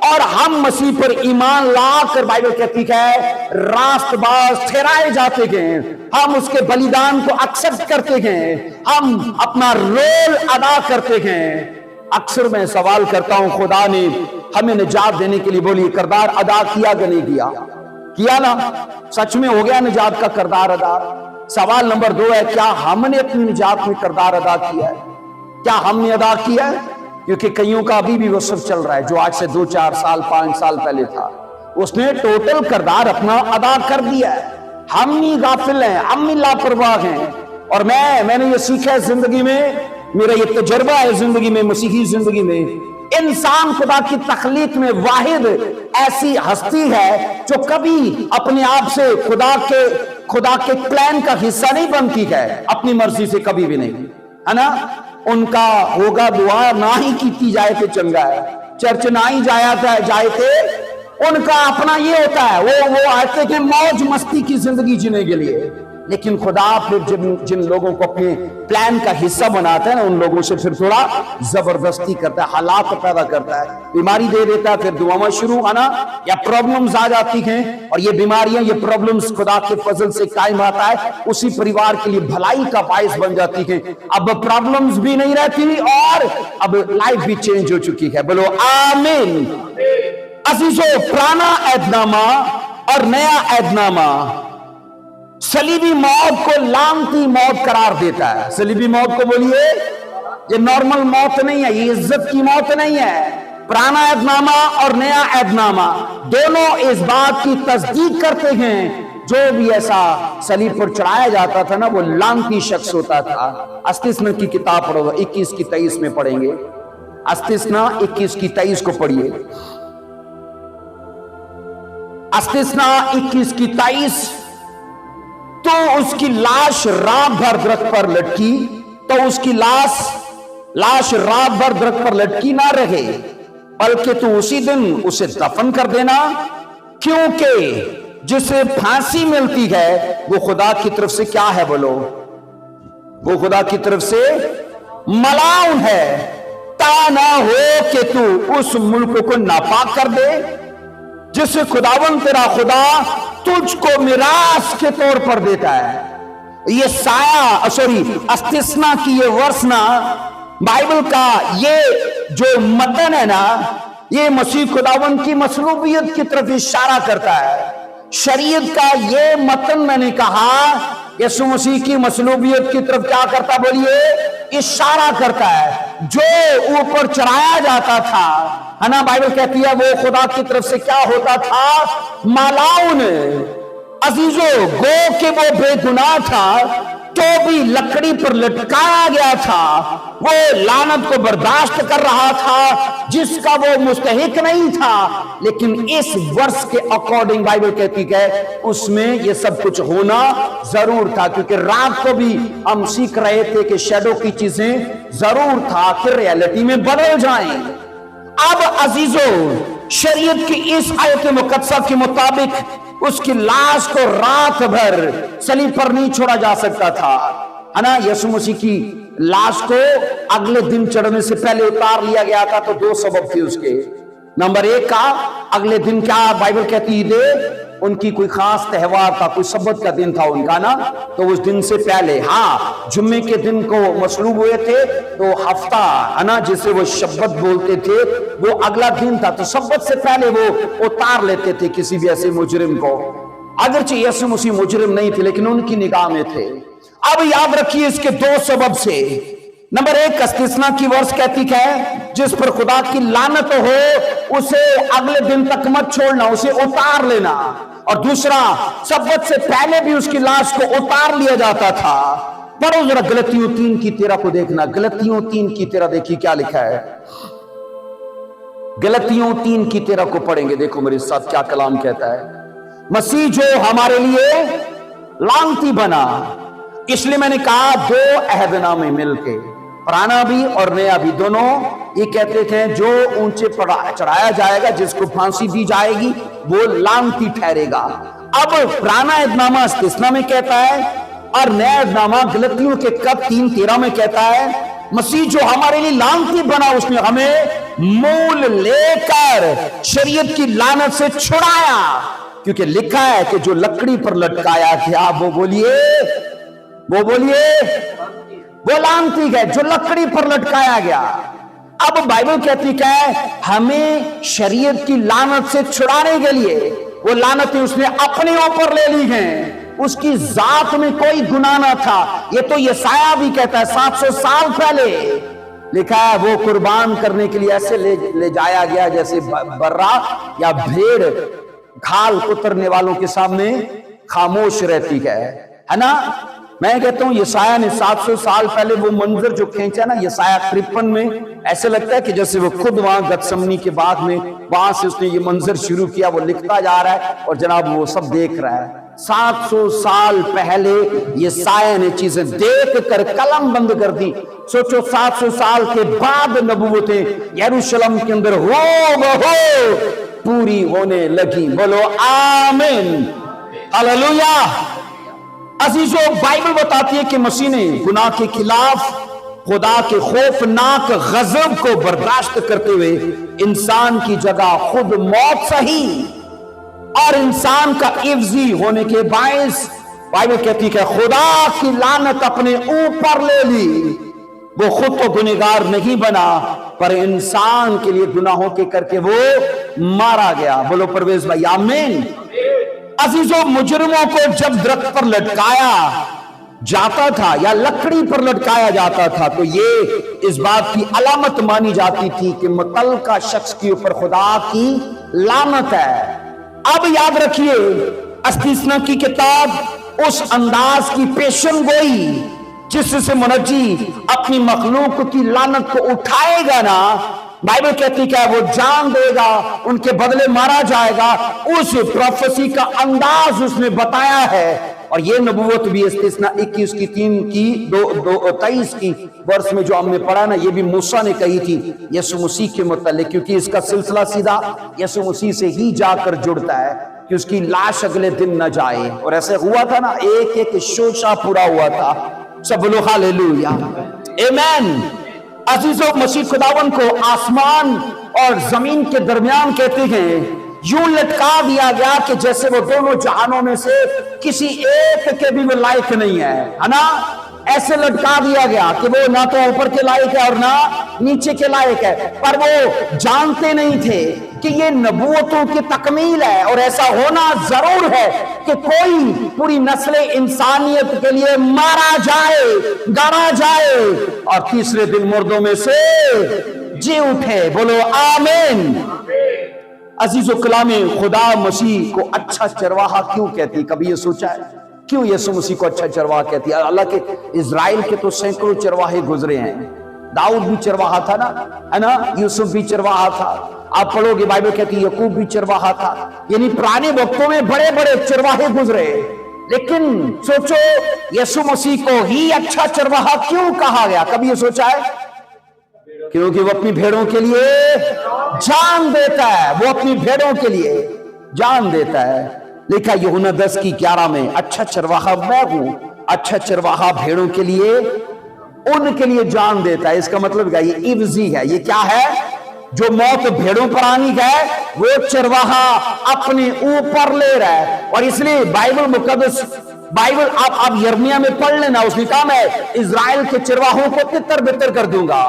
और हम मसीह पर ईमान लाकर, बाइबल कहती है, रास्तबाज ठहराए जाते हैं। हम उसके बलिदान को एक्सेप्ट करते हैं, हम अपना रोल अदा करते हैं। अक्सर मैं सवाल करता हूं, खुदा ने हमें निजात देने के लिए बोली, किरदार अदा किया कि नहीं किया? किया ना? सच में हो गया निजात का किरदार अदा? सवाल नंबर 2 है, क्या हमने अपनी निजात में किरदार अदा किया है? क्या हमने अदा किया है? क्योंकि कईयों का अभी भी वो सब चल रहा है जो आज से 2, 4 साल, 5 साल पहले था। उसने टोटल किरदार अपना अदा कर दिया है। हम ही गाफिल हैं, हम ही लापरवाह हैं। और मैंने ये सीखा है जिंदगी में, मेरा ये तजुर्बा है जिंदगी में, मसीही जिंदगी में, इंसान खुदा की तख्लीक में वाहिद ऐसी हस्ती है जो कभी अपने आप से खुदा के प्लान का हिस्सा नहीं बनती है, अपनी मर्जी से कभी भी नहीं, है ना? उनका होगा दुआ ना ही की जाए तो चंगा है। चर्च ना ही जाए थे, उनका अपना ये होता है, वो आते थे मौज मस्ती की जिंदगी जीने के लिए। लेकिन खुदा फिर जिन लोगों को अपने प्लान का हिस्सा बनाता है ना, उन लोगों से फिर थोड़ा जबरदस्ती करता है, हालात पैदा करता है, बीमारी दे देता है, फिर दुआएं शुरू आना या प्रॉब्लम्स आ जाती हैं, और ये बीमारियां, ये प्रॉब्लम्स खुदा के फजल से कायम आता है, उसी परिवार के लिए भलाई का बायस बन जाती है। अब प्रॉब्लम्स भी नहीं रहती और अब लाइफ भी चेंज हो चुकी है। बोलो आमीन। अजीजों, पुराना ऐदनामा और नया ऐदनामा सलीबी मौत को लानती मौत करार देता है। सलीबी मौत को बोलिए, ये नॉर्मल मौत नहीं है, ये इज्जत की मौत नहीं है। पुराना ऐदनामा और नया ऐदनामा दोनों इस बात की तस्दीक करते हैं, जो भी ऐसा सलीब पर चढ़ाया जाता था ना, वो लानती शख्स होता था। अस्तिस्ना की किताब पढ़ो, 21 की 23 में पढ़ेंगे। अस्तिस्ना 21 की 23 को पढ़िए। अस्तिस्ना 21 की 23। तो उसकी लाश रात भर दरख्त पर लटकी, तो उसकी लाश रात भर दरख्त पर लटकी ना रहे, बल्कि तू उसी दिन उसे दफन कर देना, क्योंकि जिसे फांसी मिलती है वो खुदा की तरफ से क्या है? बोलो, वो खुदा की तरफ से मलाउन है। ता ना हो कि तू उस मुल्क को नापाक कर दे जिसे खुदावन तेरा खुदा तुझको मिरास के तौर पर देता है। ये अस्तिस्ना की ये वर्ष ना, बाइबल का ये जो मतन है ना, ये मसीह खुदावन की मसलूबियत की तरफ इशारा करता है। शरीयत का ये मतन मैंने कहा यीशु मसीह की मसलूबियत की तरफ क्या करता? बोलिए, इशारा करता है। जो ऊपर चढ़ाया जाता था, है ना, बाइबल कहती है वो खुदा की तरफ से क्या होता था? मालाउन। अजीजों, गो के वो बेगुनाह था तो भी लकड़ी पर लटकाया गया था, वो लानत को बर्दाश्त कर रहा था जिसका वो मुस्तहिक नहीं था, लेकिन इस वर्ष के अकॉर्डिंग बाइबल कहती है उसमें ये सब कुछ होना जरूर था, क्योंकि रात को भी हम सीख रहे थे कि शैडो की चीजें जरूर था कि रियलिटी में बदल जाएं। अब अजीजों, शरीयत की इस आयत मुकद्दसा के मुताबिक उसकी लाश को रात भर सलीब पर नहीं छोड़ा जा सकता था, है ना। यीशु मसीह की लाश को अगले दिन चढ़ने से पहले उतार लिया गया था, तो दो सबब थे उसके। नंबर एक का, अगले दिन क्या बाइबल कहती है, उनकी कोई खास त्योहार था, कोई सब्बत का दिन था उनका ना, तो उस दिन से पहले, हाँ, जुम्मे के दिन को मसलूब हुए थे, तो हफ्ता, है ना, जिसे वो शब्बत बोलते थे, वो अगला दिन था, तो सब्बत से पहले वो उतार लेते थे किसी भी ऐसे मुजरिम को। अगरचे यीशु मसीह मुजरिम नहीं थे, लेकिन उनकी निगाह में थे। अब याद रखिए इसके दो सबब से। नंबर एक, अस्तिस्ना की वर्ष कहती है जिस पर खुदा की लानत हो उसे अगले दिन तक मत छोड़ना, उसे उतार लेना। और दूसरा, सब्बत से पहले भी उसकी लाश को उतार लिया जाता था। पढ़ो जरा गलतियों 3 की 13 को देखना। गलतियों 3 की 13 देखिए क्या लिखा है। गलतियों 3 की 13 को पढ़ेंगे, देखो मेरे साथ क्या कलाम कहता है। मसीह जो हमारे लिए लानती बना, इसलिए मैंने कहा दो अहदनामे मिलके, पुराना भी और नया भी, दोनों ये कहते थे जो ऊंचे चढ़ाया जाएगा, जिसको फांसी दी जाएगी, वो लानती ठहरेगा। अब पुराना ऐदनामा अस्तिस्ना में कहता है और नया ऐदनामा गलतियों के 3:13 में कहता है मसीह जो हमारे लिए लानती बना, उसने हमें मूल लेकर शरीयत की लानत से छुड़ाया, क्योंकि लिखा है कि जो लकड़ी पर लटकाया गया, वो बोलिए वो लानती है, जो लकड़ी पर लटकाया गया। अब बाइबल कहती है हमें शरीयत की लानत से छुड़ाने के लिए वो लानतें उसने अपने ऊपर ले ली हैं। उसकी जात में कोई गुनाह ना था। ये तो यशायाह भी कहता है 700 साल पहले लिखा है, वो कुर्बान करने के लिए ऐसे ले जाया गया जैसे बर्रा या भेड़ घाल उतरने वालों के सामने खामोश रहती है ना। मैं कहता हूं यशायाह ने 700 साल पहले वो मंजर जो खींचा ना, यशायाह 53 में, ऐसे लगता है कि जैसे वो खुद वहां गतसमनी के बाग में, वहां से उसने ये मंजर शुरू किया, वो लिखता जा रहा है और जनाब वो सब देख रहा है। 700 سال پہلے یہ سایہ نے چیزیں دیکھ کر قلم بند کر دی. سوچو 700 سال کے بعد نبوتیں یروشلم کے اندر ہو بہو پوری ہونے لگی. بولو آمین ہاللویا. عزیزو بائبل بتاتی ہے کہ مسیح نے گناہ کے خلاف خدا کے خوفناک غضب کو برداشت کرتے ہوئے انسان کی جگہ خود موت سہی اور انسان کا عوضی ہونے کے باعث بائبل کہتی کہ خدا کی لعنت اپنے اوپر لے لی. وہ خود تو گنہگار نہیں بنا پر انسان کے لیے گناہوں کے کر کے وہ مارا گیا. بولو پرویز بھائی آمین. عزیزو مجرموں کو جب درخت پر لٹکایا جاتا تھا یا لکڑی پر لٹکایا جاتا تھا تو یہ اس بات کی علامت مانی جاتی تھی کہ متعلقہ شخص کے اوپر خدا کی لعنت ہے. اب یاد رکھیے استثنا کی کتاب اس انداز کی پیشن گوئی جس سے منجی اپنی مخلوق کی لعنت کو اٹھائے گا نا. بائبل کہتی کہ وہ جان دے گا ان کے بدلے مارا جائے گا. اس پروفیسی کا انداز اس نے بتایا ہے. اور یہ نبوت بھی استثنا 21 کی 3 کی 23 کی ورس میں جو ہم نے پڑھا نا یہ بھی موسیٰ نے کہی تھی یسوع مسیح کے متعلق کیونکہ اس کا سلسلہ سیدھا یسوع مسیح سے ہی جا کر جڑتا ہے کہ اس کی لاش اگلے دن نہ جائے. اور ایسے ہوا تھا نا ایک ایک شوشہ پورا ہوا تھا. سب بولو ہاللیلویا آمین. عزیزو مسیح خداوند کو آسمان اور زمین کے درمیان کہتے ہیں یوں لٹکا دیا گیا کہ جیسے وہ دونوں جہانوں میں سے کسی ایک کے بھی وہ لائق نہیں ہے نا. ایسے لٹکا دیا گیا کہ وہ نہ تو اوپر کے لائق ہے اور نہ نیچے کے لائق ہے. پر وہ جانتے نہیں تھے کہ یہ نبوتوں کی تکمیل ہے اور ایسا ہونا ضرور ہے کہ کوئی پوری نسل انسانیت کے لیے مارا جائے گاڑا جائے اور تیسرے دن مردوں میں سے جی اٹھے. بولو آمین. عزیز و کلام خدا مسیح کو اچھا چرواہا کیوں کہتی؟ کبھی یہ سوچا ہے کیوں یسوع مسیح کو اچھا چرواہا کہتی ہے؟ اللہ کے اسرائیل کے تو سینکڑوں چرواہے گزرے ہیں. داؤد بھی چرواہا تھا نا یوسف بھی چرواہا تھا. آپ پڑھو گے بائبل کہتی ہے یعقوب بھی چرواہا تھا. یعنی پرانے وقتوں میں بڑے بڑے چرواہے گزرے. لیکن سوچو یسوع مسیح کو ہی اچھا چرواہا کیوں کہا گیا؟ کبھی یہ سوچا ہے؟ کیونکہ وہ اپنی بھیڑوں کے لیے جان دیتا ہے. وہ اپنی بھیڑوں کے لیے جان دیتا ہے. لکھا یوحنا 10:11 میں اچھا چرواہا میں ہوں. اچھا چرواہا بھیڑوں کے لیے ان کے لیے جان دیتا ہے. اس کا مطلب کیا؟ یہ عوضی ہے. یہ کیا ہے؟ جو موت بھیڑوں پر آنی ہے وہ چرواہا اپنے اوپر لے رہا ہے. اور اس لیے بائبل مقدس بائبل آپ یرمیا میں پڑھ لینا. اس نے کہا میں اسرائیل کے چرواہوں کو تتر بتر کر دوں گا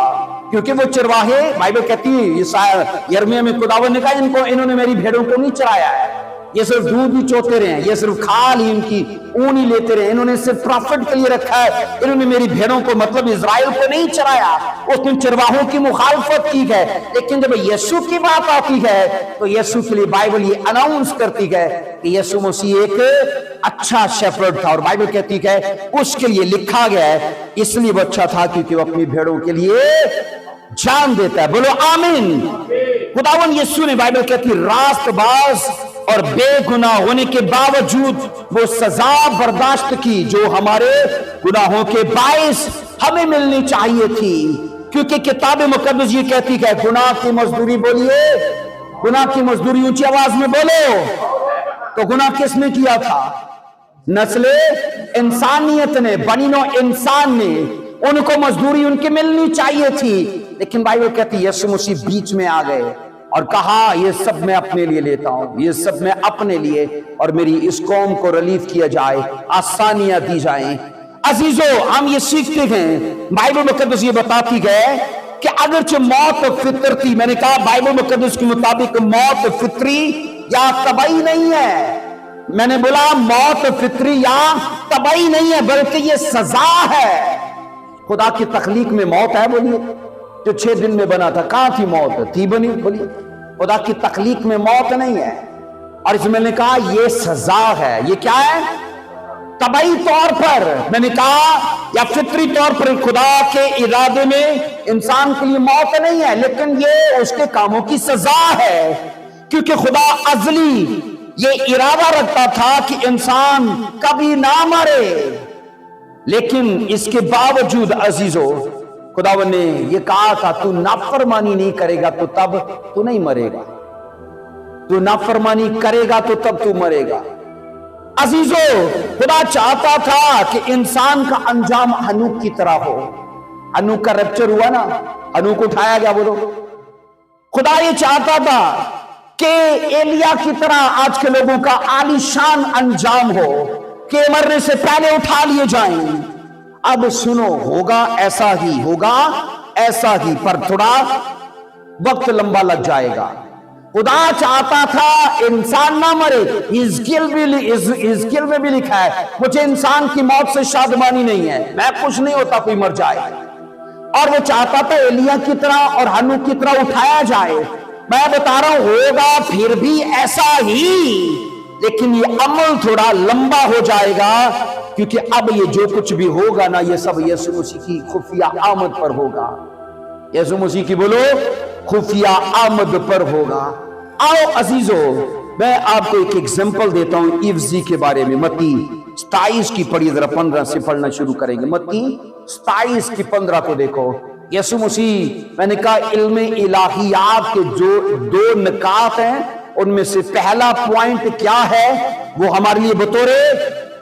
کیونکہ وہ چرواہے بائبل کہتی ہے یرمیا میں خداوند نے کہا انہوں نے میری بھیڑوں کو نہیں چرایا ہے. یہ صرف دودھ ہی چوتے رہے ہیں. یہ صرف کھال ہی ان کی اون ہی لیتے رہے. انہوں نے صرف پروفٹ کے لیے رکھا ہے. انہوں نے میری بھیڑوں کو مطلب اسرائیل کو نہیں چرایا. اس نے چرواہوں کی مخالفت کی ہے. لیکن جب یسوع کی بات آتی ہے تو یسوع کے لیے بائبل یہ اناؤنس کرتی ہے کہ یسوع مسیح ایک اچھا شیپرڈ تھا. اور بائبل کہتی ہے اس کے لیے لکھا گیا ہے اس لیے وہ اچھا تھا کیونکہ وہ اپنی بھیڑوں کے لیے جان دیتا ہے. بولو آمین. خداوند یسوع نے بائبل کہتی راست باز اور بے گناہ ہونے کے باوجود وہ سزا برداشت کی جو ہمارے گناہوں کے باعث ہمیں ملنی چاہیے تھی. کیونکہ کتاب مقدس یہ کہتی ہے گناہ کی مزدوری بولیے گناہ کی مزدوری اونچی آواز میں بولو. تو گناہ کس نے کیا تھا؟ نسل انسانیت نے بنی نوع انسان نے. ان کو مزدوری ان کی ملنی چاہیے تھی. لیکن بائبل کہتی یسوع مسیح بیچ میں آ گئے اور کہا یہ سب میں اپنے لیے لیتا ہوں. یہ سب میں اپنے لیے اور میری اس قوم کو ریلیف کیا جائے آسانیاں دی جائیں. عزیزو ہم یہ سیکھتے ہیں بائبل مقدس یہ بتاتی ہے کہ اگرچہ موت فطرتی میں نے کہا بائبل مقدس کے مطابق موت فطری یا طبعی نہیں ہے. میں نے بولا موت فطری یا طبعی نہیں ہے بلکہ یہ سزا ہے. خدا کی تخلیق میں موت ہے بولیے جو 6 دن میں بنا تھا کہاں تھی موت؟ تھی بنی بولیے. خدا کی تخلیق میں موت نہیں ہے. اور اس میں نے کہا یہ سزا ہے. یہ کیا ہے؟ طبعی طور پر میں نے کہا یا فطری طور پر خدا کے ارادے میں انسان کے لیے موت نہیں ہے لیکن یہ اس کے کاموں کی سزا ہے. کیونکہ خدا ازلی ये इरादा रखता था कि इंसान कभी ना मरे, लेकिन इसके बावजूद अजीजों खुदावन ने ये कहा था तू नाफरमानी नहीं करेगा तो तब तू नहीं मरेगा, तू नाफरमानी करेगा तो तब तू मरेगा। अजीजों खुदा चाहता था कि इंसान का अंजाम हनूक की तरह हो। हनूक का रैप्चर हुआ ना, हनूक को उठाया गया, बोलो। खुदा ये चाहता था कि एलिया की तरह आज के लोगों का आलीशान अंजाम हो कि मरने से पहले उठा लिए जाएं। अब सुनो, होगा ऐसा ही, होगा ऐसा ही, पर थोड़ा वक्त लंबा लग जाएगा। खुदा चाहता था इंसान ना मरे। हिजकिय्याल में भी लिखा है मुझे इंसान की मौत से शादमानी नहीं है, मैं कुछ नहीं होता कोई मर जाए। और वो चाहता था एलिया की तरह और हनूक की तरह उठाया जाए। मैं बता रहा हूं होगा फिर भी ऐसा ही, लेकिन ये अमल थोड़ा लंबा हो जाएगा, क्योंकि अब ये जो कुछ भी होगा ना, ये सब यीशु मसीह की खुफिया आमद पर होगा। यीशु मसीह की बोलो खुफिया आमद पर होगा। आओ अजीजों, मैं आपको एक एग्जांपल देता हूं इफ्जी के बारे में। मत्ती 27 की पढ़िए जरा, 15 से पढ़ना शुरू करेंगे। मत्ती 27 की 15 को देखो। यीशु मसीह, मैंने कहा इल्मे इलाहियात के जो 2 निकात हैं, उनमें से पहला पॉइंट क्या है, वो हमारे लिए बतौरे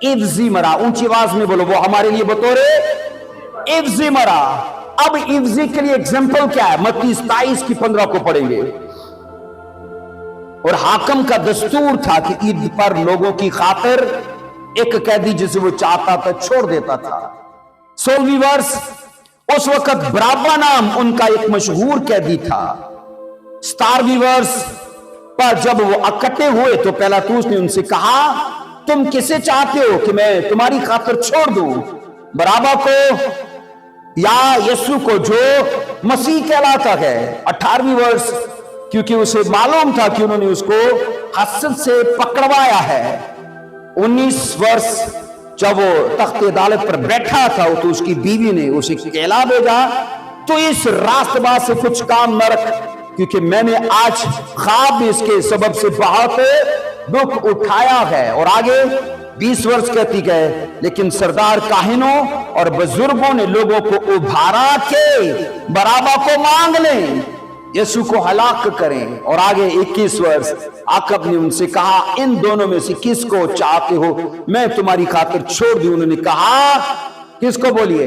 इफ्जी मरा। ऊंची आवाज में बोलो, वो हमारे लिए बतौरे इफ्जी मरा। अब इफ्जी के लिए एग्जांपल क्या है? मत्ती 27 की 15 को पढ़ेंगे। और हाकम का दस्तूर था कि ईद पर लोगों की खातिर एक कैदी जिसे वो चाहता था छोड़ देता था। 16वीं वर्ष, उस वक्त बराबा नाम उनका एक मशहूर कैदी था। 17वीं वर्ष पर जब वो इकट्ठे हुए तो पिलातुस ने उनसे कहा तुम किसे चाहते हो कि मैं तुम्हारी खातिर छोड़ दूं, बराबा को या यीशु को जो मसीह कहलाता है। 18वीं वर्ष, क्योंकि उसे मालूम था कि उन्होंने उसको हसद से पकड़वाया है। 19 वर्ष, जब वो तख्त अदालत पर बैठा था तो उसकी बीवी ने उसे कहला भेजा तो इस रास्तबाज से कुछ काम न रख, क्योंकि मैंने आज ख्वाब में इसके सबब से बहुत दुख उठाया है। और आगे 20 वर्ष कहती है, लेकिन सरदार काहिनों और बुजुर्गों ने लोगों को उभारा के बराबा को मांग लें, यीशु को हलाक करें। और आगे 21 वर्ष, आकब ने उनसे कहा इन दोनों में से किसको चाहते हो मैं तुम्हारी खातिर छोड़ दूं? उन्होंने कहा किसको? बोलिए,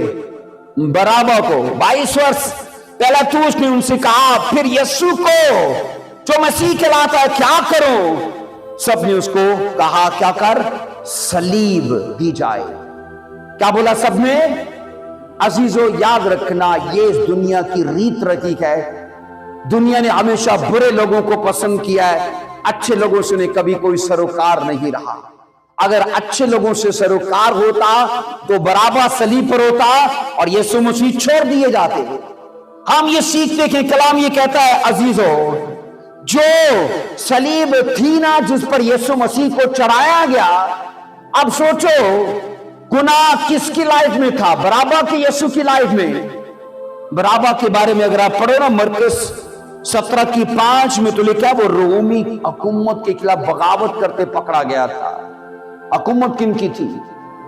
बराबा को। 22 वर्ष, पिलातुस ने उनसे कहा फिर यीशु को जो मसीह कहलाता है क्या करो? सबने उसको कहा क्या कर? सलीब दी जाए। क्या बोला सबने? अजीजों याद रखना, ये इस दुनिया की रीत रही है। दुनिया ने हमेशा बुरे लोगों को पसंद किया है, अच्छे लोगों से कभी कोई सरोकार नहीं रहा। अगर अच्छे लोगों से सरोकार होता तो बराबा सलीब पर होता और यीशु मसीह छोड़ दिए जाते। हम ये सीखते कि कलाम ये कहता है अजीजों, जो सलीब थी ना जिस पर यीशु मसीह को चढ़ाया गया, अब सोचो गुनाह किसकी लाइफ में था? बराबा की यीशु की लाइफ में। बराबा के बारे में अगर आप पढ़ो ना मरकुस 17 की 5 में तो लिखा वो रोमी हुकूमत के खिलाफ बगावत करते पकड़ा गया था। हुकूमत किन की थी?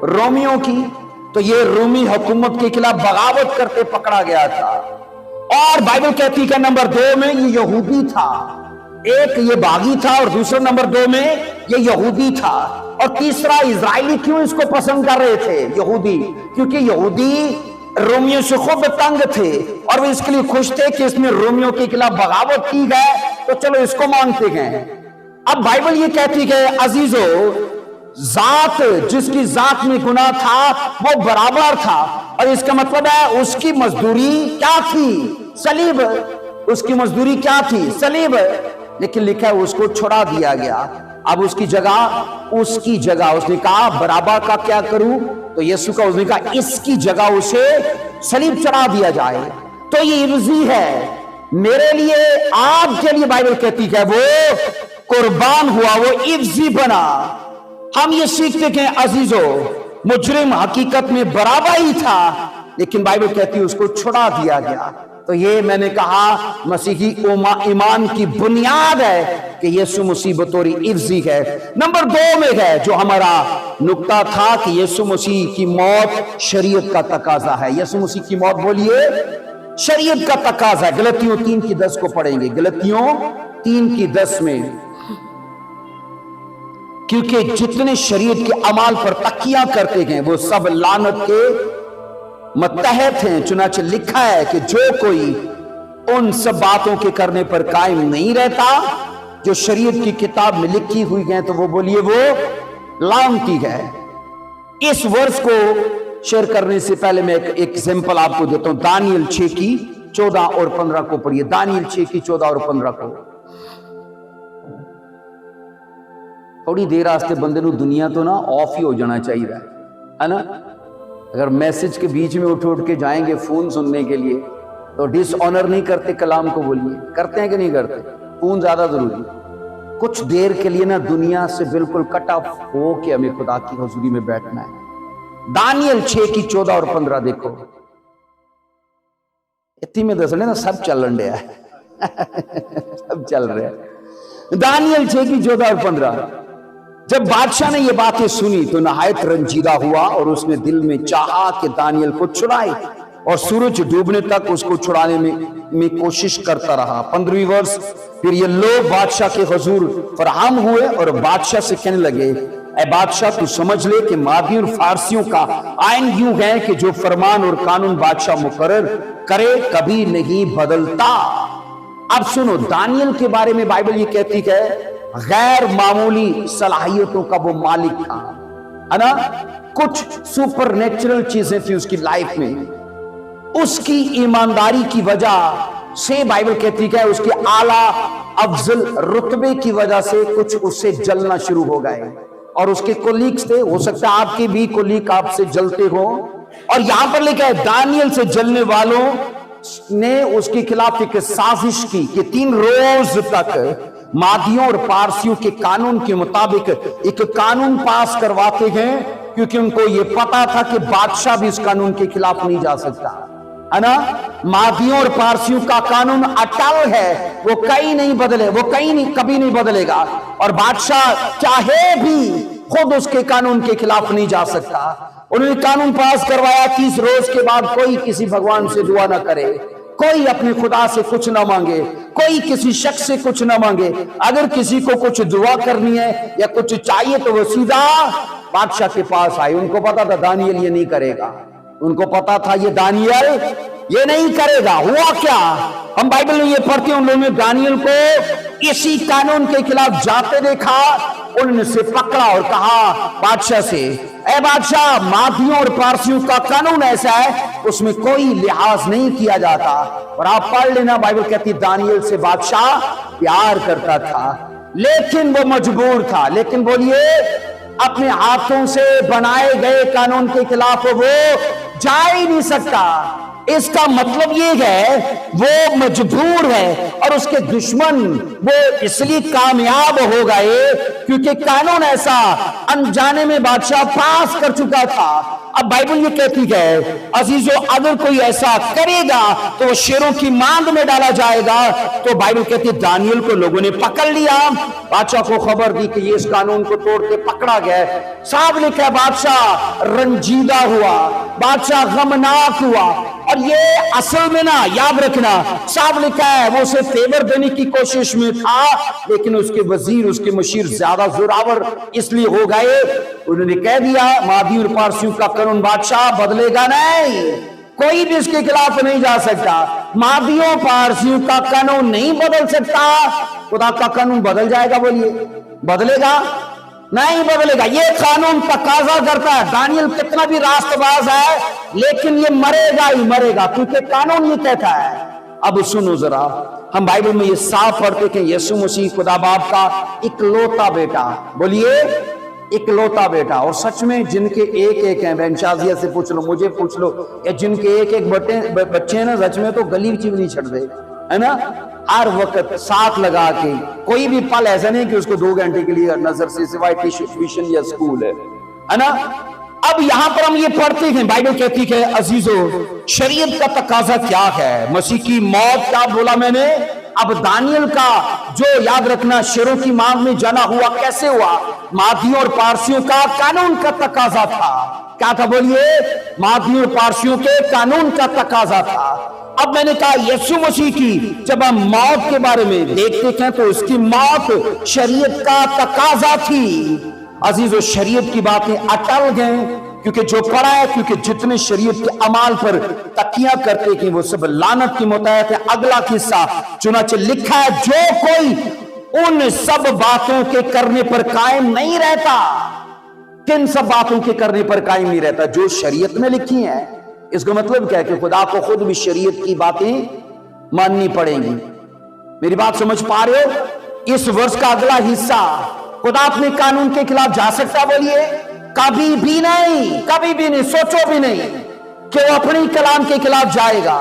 रोमियों की। तो ये रोमी हुकूमत के खिलाफ बगावत करते पकड़ा गया था। और बाइबल कहती है नंबर 2 में ये यहूदी था। एक ये बागी था और दूसरे नंबर 2 में ये यहूदी था। और तीसरा इजरायली। क्यों इसको पसंद कर रहे थे यहूदी? क्योंकि यहूदी रोमियों से खूब तंग थे और वो इसके लिए खुश थे कि इसने रोमियों के खिलाफ बगावत की है, तो चलो इसको मानते हैं। अब बाइबल ये कहती है अजीजों, जात जिसकी जात में गुनाह था वो बराबर था, और इसका मतलब है उसकी मजदूरी क्या थी? सलीब। उसकी मजदूरी क्या थी? सलीब। लेकिन लिखा है उसको छुड़ा दिया गया। अब उसकी जगह उसने कहा बराबा का क्या करूं? तो यीशु का उसने कहा इसकी जगह उसे सलीब चढ़ा दिया जाए। तो ये इफ्जी है मेरे लिए, आपके लिए। बाइबल कहती है वो कुर्बान हुआ, वो इफ्जी बना। हम ये सीखते हैं अजीजों, मुजरिम हकीकत में बराबा ही था, लेकिन बाइबल कहती है उसको छुड़ा दिया गया। تو یہ میں نے کہا مسیحی ایمان کی بنیاد ہے کہ یسوع مسیح بطور عفظی ہے۔ نمبر 2 میں ہے جو ہمارا نقطہ تھا کہ یسوع مسیح کی موت شریعت کا تقاضا ہے۔ یسوع مسیح کی موت بولیے شریعت کا تقاضا ہے۔ گلتیوں 3:10 کو پڑھیں گے، گلتیوں 3:10 میں، کیونکہ جتنے شریعت کے اعمال پر تکیہ کرتے ہیں وہ سب لعنت کے متحد ہیں، چنانچہ لکھا ہے کہ جو کوئی ان سب باتوں کے کرنے پر قائم نہیں رہتا جو شریعت کی کتاب میں لکھی ہوئی ہیں تو وہ بولیے وہ لعنتی ہے۔ اس ورس کو شیئر کرنے سے پہلے میں ایک ایگزامپل آپ کو دیتا ہوں۔ دانیل 6:14 اور 15 کو پڑھیے، دانیل 6:14 اور 15 کو۔ تھوڑی دیر آستے بندے نو دنیا تو نا آف ہی ہو جانا چاہیے ہے نا۔ اگر میسج کے بیچ میں اٹھ کے جائیں گے فون سننے کے لیے تو ڈس آنر نہیں کرتے کلام کو، بولیے کرتے ہیں کہ نہیں کرتے؟ فون زیادہ ضروری، کچھ دیر کے لیے نا دنیا سے بالکل کٹ آف ہو کے ہمیں خدا کی حضوری میں بیٹھنا ہے۔ دانیل 6:14 اور 15 دیکھو، اتنی میں دس نا سب چل رہا ہے سب چل رہا ہے۔ دانیل 6:14 اور 15، جب بادشاہ نے یہ باتیں سنی تو نہایت رنجیدہ ہوا اور اس نے دل میں چاہا کہ دانیل کو چھڑائے، اور سورج ڈوبنے تک اس کو چھڑانے میں کوشش کرتا رہا۔ 15ویں ورس، پھر یہ لوگ بادشاہ کے حضور فراہم ہوئے اور بادشاہ سے کہنے لگے، اے بادشاہ تو سمجھ لے کہ مادی اور فارسیوں کا آئین یوں ہے کہ جو فرمان اور قانون بادشاہ مقرر کرے کبھی نہیں بدلتا۔ اب سنو، دانیل کے بارے میں بائبل یہ کہتی ہے غیر معمولی صلاحیتوں کا وہ مالک تھا، ہے نا؟ کچھ سپر نیچرل چیزیں تھی اس کی لائف میں، اس کی ایمانداری کی وجہ سے بائبل کہتی ہے اس کے اعلیٰ افضل رتبے کی وجہ سے کچھ اس سے جلنا شروع ہو گئے، اور اس کے کولیگز تھے، ہو سکتا ہے آپ کے بھی کولیگ آپ سے جلتے ہوں، اور یہاں پر لکھا ہے دانیل سے جلنے والوں نے اس کے خلاف ایک سازش کی کہ 3 روز تک مادیوں اور پارسیوں کے قانون کے مطابق ایک قانون پاس کرواتے ہیں، کیونکہ ان کو یہ پتا تھا کہ بادشاہ بھی اس قانون کے خلاف نہیں جا سکتا، ہے نا؟ مادیوں اور پارسیوں کا قانون اٹل ہے، وہ کہیں نہیں بدلے، وہ کبھی نہیں بدلے گا، اور بادشاہ چاہے بھی خود اس کے قانون کے خلاف نہیں جا سکتا۔ انہوں نے قانون پاس کروایا 30 روز کے بعد کوئی کسی بھگوان سے دعا نہ کرے، کوئی اپنے خدا سے کچھ نہ مانگے، کوئی کسی شخص سے کچھ نہ مانگے، اگر کسی کو کچھ دعا کرنی ہے یا کچھ چاہیے تو وہ سیدھا بادشاہ کے پاس آئے۔ ان کو پتا تھا دانیل یہ نہیں کرے گا، ان کو پتا تھا یہ دانیل یہ نہیں کرے گا۔ ہوا کیا؟ ہم بائبل میں یہ پڑھتے ہیں ان لوگوں نے دانیل کو اسی قانون کے خلاف جاتے دیکھا، انہوں نے اسے پکڑا اور کہا بادشاہ سے، اے بادشاہ مادیوں اور پارسیوں کا قانون ایسا ہے اس میں کوئی لحاظ نہیں کیا جاتا، اور آپ پڑھ لینا بائبل کہتی دانیل سے بادشاہ پیار کرتا تھا لیکن وہ مجبور تھا۔ لیکن بولیے اپنے ہاتھوں سے بنائے گئے قانون کے خلاف وہ جا ہی نہیں سکتا۔ اس کا مطلب یہ ہے وہ مجبور ہے، اور اس کے دشمن وہ اس لیے کامیاب ہو گئے کیونکہ قانون ایسا انجانے میں بادشاہ پاس کر چکا تھا۔ اب بائبل یہ کہتی ہے عزیزو اگر کوئی ایسا کرے گا تو وہ شیروں کی ماند میں ڈالا جائے گا۔ تو بائبل کہتی ہے دانیل کو لوگوں نے پکڑ لیا، بادشاہ کو خبر دی کہ یہ اس قانون کو توڑ کے پکڑا گیا۔ صاحب لکھا ہے بادشاہ رنجیدہ ہوا، بادشاہ غمناک ہوا، اور یہ اصل میں نا یاد رکھنا صاحب لکھا ہے وہ اسے فیور دینے کی کوشش میں تھا، لیکن اس کے وزیر اس کے مشیر زیادہ زوراور اس لیے ہو گئے، انہوں نے کہہ دیا مادی اور پارسیوں کا قانون بادشاہ بدلے گا نہیں، کوئی بھی اس کے خلاف نہیں جا سکتا، مادیوں پارسیوں کا قانون نہیں بدل سکتا۔ خدا کا قانون بدل جائے گا؟ بولیے بدلے گا؟ نہیں بدلے گا۔ یہ قانون تقاضا کرتا ہے، دانیل کتنا بھی راست باز ہے لیکن یہ مرے گا ہی مرے گا، کیونکہ قانون یہ کہتا ہے۔ اب سنو ذرا، ہم بائبل میں یہ صاف پڑھتے کہ یسوع مسیح خدا باپ کا اکلوتا بیٹا، بولیے اکلوتا بیٹا، اور سچ میں جن کے ایک ہیں، بہن شازیہ سے پوچھ لو، مجھے پوچھ لو، یا جن کے ایک بچے ہیں نا سچ میں تو گلی چیز نہیں چھڑ دے، ہے نا؟ ہر وقت ساتھ لگا کے، کوئی بھی پل ایسا نہیں کہ اس کو 2 گھنٹے کے لیے نظر سے سوائے ٹیوشن یا سکول ہے نا؟ अब यहां पर हम ये पढ़ते हैं, बाइबल कहती है अजीजों, शरीयत का तकाजा क्या है? मसीह की मौत, क्या बोला मैंने? अब दानियल का जो, याद रखना, शेरों की मांग में जना हुआ कैसे हुआ? मादियों और पारसियों का कानून का तकाजा था। क्या था बोलिए? मादियों और पारसियों के कानून का तकाजा था। अब मैंने कहा यीशु मसीह की जब हम मौत के बारे में देखते हैं तो उसकी मौत शरीयत का तकाजा थी। अजीजों, शरीयत की बातें अटल गए, क्योंकि जो पढ़ा है, क्योंकि जितने शरीयत के अमाल पर तकिया करते कि वो सब लानत की मुताबिक है। अगला किस्सा चुनाचे लिखा है, जो कोई उन सब बातों के करने पर कायम नहीं रहता। किन सब बातों के करने पर कायम नहीं रहता? जो शरीयत में लिखी है। इसका मतलब क्या है? कि खुदा को खुद भी शरीयत की बातें माननी पड़ेंगी। मेरी बात समझ पा रहे हो? इस वर्ष का अगला हिस्सा, खुदा अपने कानून के खिलाफ जा सकता? बोलिए, कभी भी नहीं, कभी भी नहीं। सोचो भी नहीं कि वो अपने कलाम के खिलाफ जाएगा।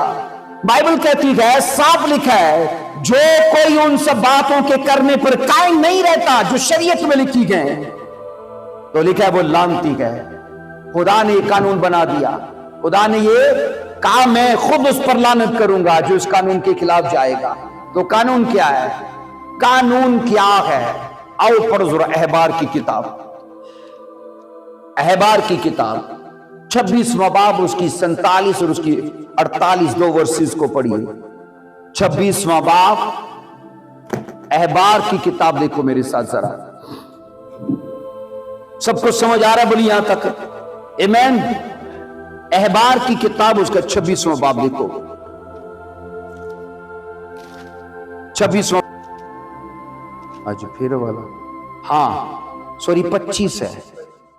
बाइबल कहती है, साफ लिखा है, जो कोई उन सब बातों के करने पर कायम नहीं रहता जो शरीयत में लिखी गए, तो लिखा है वो लानती है। खुदा ने कानून बना दिया। खुदा ने ये कहा, मैं खुद उस पर लानत करूंगा जो इस कानून के खिलाफ जाएगा। तो कानून क्या है? कानून क्या है? आओ पढ़ो जरा अहबार की किताब, अहबार की किताब 26वां बाब, उसकी 47 और उसकी 48 दो वर्सेस को पढ़िए। 26वां बाब अहबार की किताब देखो मेरे साथ जरा। सबको समझ आ रहा है? बोलिए यहां तक? आमीन। अहबार की किताब उसका 26वां बाब देखो। 26वां, आज फिर वाला, हाँ सॉरी 25 है,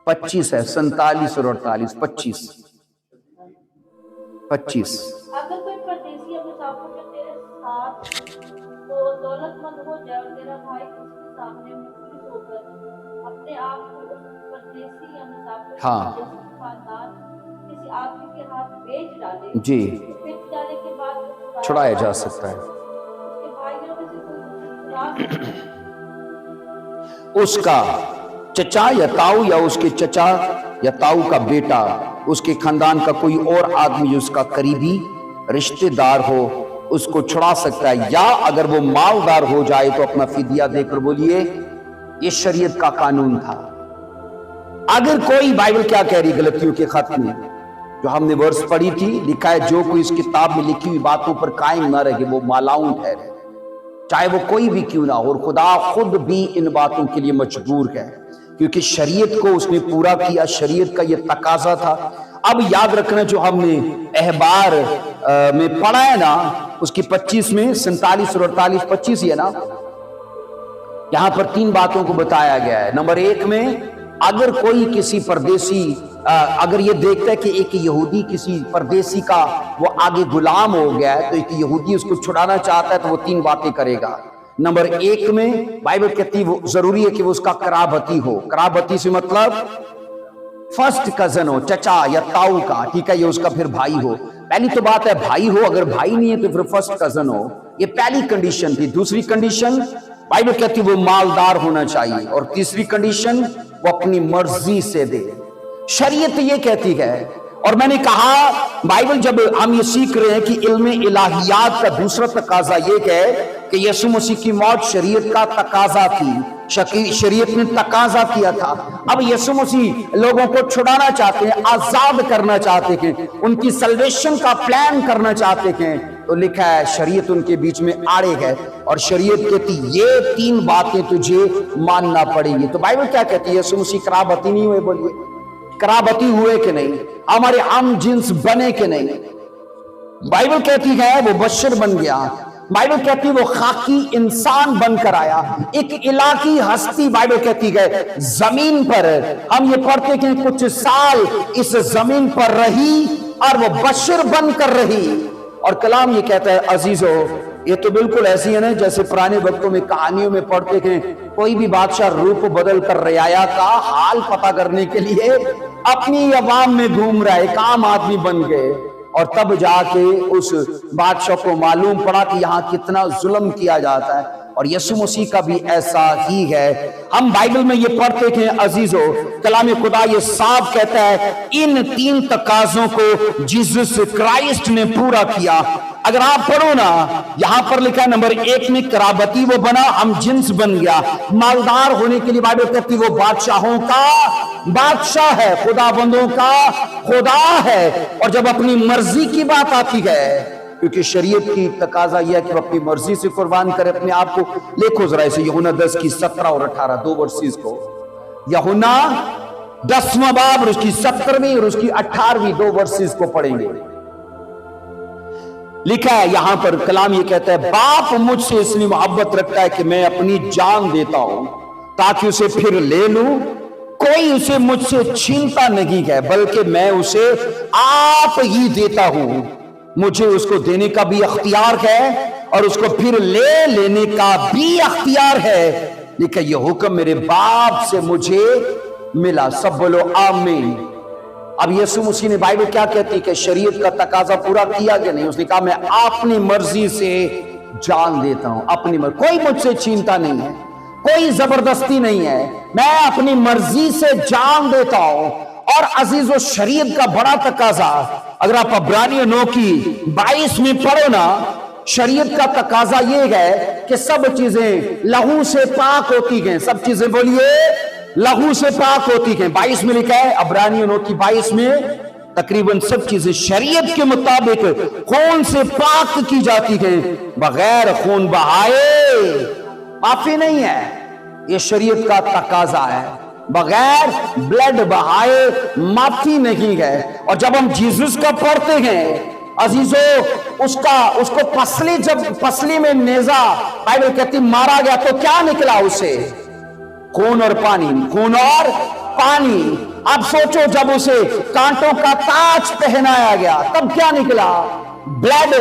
25 है, 47 और 48, 25। अगर कोई परदेसी अपने साथों में तेरे साथ तो दौलतमंद हो जाए और तेरा भाई उसके सामने मुखबिर होकर अपने आप को परदेसी या मुसाफिर खानदान किसी आदमी के हाथ बेच डाले, जी, बेच डालने के बाद छुड़ाया जा सकता है। उसके भाइयों में से कोई छुड़ा सकता है। उसका चचा या ताऊ, या उसके चचा या ताऊ का बेटा, उसके खानदान का कोई और आदमी उसका करीबी रिश्तेदार हो, उसको छुड़ा सकता है। या अगर वो मालदार हो जाए तो अपना फिदिया देकर। बोलिए, ये शरीयत का कानून था। अगर कोई, बाइबल क्या कह रही गलतियों के खत में जो हमने वर्ष पढ़ी थी, लिखा है, जो कोई इस किताब में लिखी हुई बातों पर कायम ना रहे वो मालाउन ठहरे, चाहे वो कोई भी क्यों ना हो। और खुदा खुद भी इन बातों के लिए मजबूर है, क्योंकि शरीयत को उसने पूरा किया। शरीयत का ये तकाजा था। अब याद रखना, जो हमने अहबार में पढ़ा है ना, उसकी 25 में 47 और 48, 25 ही है ना। यहां पर 3 बातों को बताया गया है। नंबर 1 में, अगर कोई किसी परदेसी अगर ये देखता है कि एक यहूदी किसी परदेसी का वो आगे गुलाम हो गया है, तो एक यहूदी उसको छुड़ाना चाहता है, तो वो 3 बातें करेगा। नंबर 1 में बाइबल कहती है वो जरूरी है कि वो उसका कराबती हो। कराबती से मतलब फर्स्ट कजन हो, चचा या ताऊ का, ठीक है, ये उसका फिर भाई हो। पहली तो बात है भाई हो, अगर भाई नहीं है तो फिर फर्स्ट कजन हो। ये पहली कंडीशन थी। दूसरी कंडीशन बाइबल कहती है वो मालदार होना चाहिए। और तीसरी कंडीशन, वो अपनी मर्जी से दे। शरीयत ये कहती है। और मैंने कहा, बाइबल जब हम ये सीख रहे हैं कि इल्म इलाहियात का दूसरा तकाजा ये है कि यीशु मसीह की मौत शरीयत का तकाजा थी, शरीयत ने तकाजा किया था। अब यीशु मसीह लोगों को छुड़ाना चाहते हैं, आजाद करना चाहते हैं, उनकी सल्वेशन का प्लान करना चाहते हैं। तो लिखा है शरीयत उनके बीच में आड़े है, और शरीयत कहती ये 3 बातें तुझे मानना पड़ेगी। तो बाइबल क्या कहती है? यीशु मसीह कराबती नहीं हुए? बोलिए, कराबती हुए कि नहीं? हमारे आम जिन्स बने कि नहीं? बाइबल कहती है वो बशर बन गया। बाइबल कहती है वो खाकी इंसान बनकर आया, एक इलाकी हस्ती। बाइबल कहती है जमीन पर, हम ये पढ़ते कि कुछ साल इस जमीन पर रही और वो बशर बनकर रही। और कलाम ये कहता है अजीजों, ये तो बिल्कुल ऐसी है ना जैसे पुराने वक्तों में कहानियों में पढ़ते थे, कोई भी बादशाह रूप बदल कर रियाया का हाल पता करने के लिए अपनी अवाम में घूम रहा है, एक आम आदमी बन गए। और तब जाके उस बादशाह को मालूम पड़ा कि यहाँ कितना जुल्म किया जाता है। اور یسوع مسیح کا بھی ایسا ہی ہے. ہم بائبل میں یہ پڑھتے ہیں عزیزو, کلام خدا یہ صاف کہتا ہے ان 3 تقاضوں کو جیسس کرائسٹ نے پورا کیا. اگر آپ پڑھو نا, یہاں پر لکھا نمبر 1 میں قرابتی وہ بنا, ہم جنس بن گیا. مالدار ہونے کے لیے بائبل کہتی وہ بادشاہوں کا بادشاہ ہے, خدا بندوں کا خدا ہے. اور جب اپنی مرضی کی بات آتی ہے, کیونکہ شریعت کی تقاضا یہ ہے کہ وہ اپنی مرضی سے قربان کرے اپنے آپ کو. لکھو ذرا اسے یوحنا 10 کی 17 اور 18 2 ورسز کو. یوحنا 10واں باب اور اس کی 17ویں اور اس کی 18ویں 2 ورسز کو پڑھیں گے. لکھا ہے یہاں پر, کلام یہ کہتا ہے باپ مجھ سے اس لیے محبت رکھتا ہے کہ میں اپنی جان دیتا ہوں تاکہ اسے پھر لے لوں. کوئی اسے مجھ سے چھینتا نہیں ہے بلکہ میں اسے آپ ہی دیتا ہوں. مجھے اس کو دینے کا بھی اختیار ہے اور اس کو پھر لے لینے کا بھی اختیار ہے. لکھا یہ حکم میرے باپ سے مجھے ملا. سب بولو آمین. اب یسوع مسیح نے بائبل کیا کہتی کہ شریعت کا تقاضا پورا کیا کہ نہیں؟ اس نے کہا میں اپنی مرضی سے جان دیتا ہوں, اپنی مرضی. کوئی مجھ سے چھینتا نہیں ہے, کوئی زبردستی نہیں ہے, میں اپنی مرضی سے جان دیتا ہوں. اور عزیزو شریعت کا بڑا تقاضا, اگر آپ عبرانیوں 9 کی 22 میں پڑھو نا, شریعت کا تقاضا یہ ہے کہ سب چیزیں لہو سے پاک ہوتی ہیں. سب چیزیں بولیے لہو سے پاک ہوتی ہیں. 22 میں لکھا ہے, عبرانیوں 9 کی 22 میں تقریباً سب چیزیں شریعت کے مطابق خون سے پاک کی جاتی ہیں. بغیر خون بہائے معافی نہیں ہے, یہ شریعت کا تقاضا ہے. بغیر بلڈ بہائے معافی نہیں ہے. اور جب ہم جیسس کا پڑھتے ہیں عزیزو, اس کو پسلی میں نیزہ بائبل کہتی مارا گیا تو کیا نکلا اسے؟ خون اور پانی, خون اور پانی. اب سوچو جب اسے کانٹوں کا تاج پہنایا گیا تب کیا نکلا؟ بلڈ.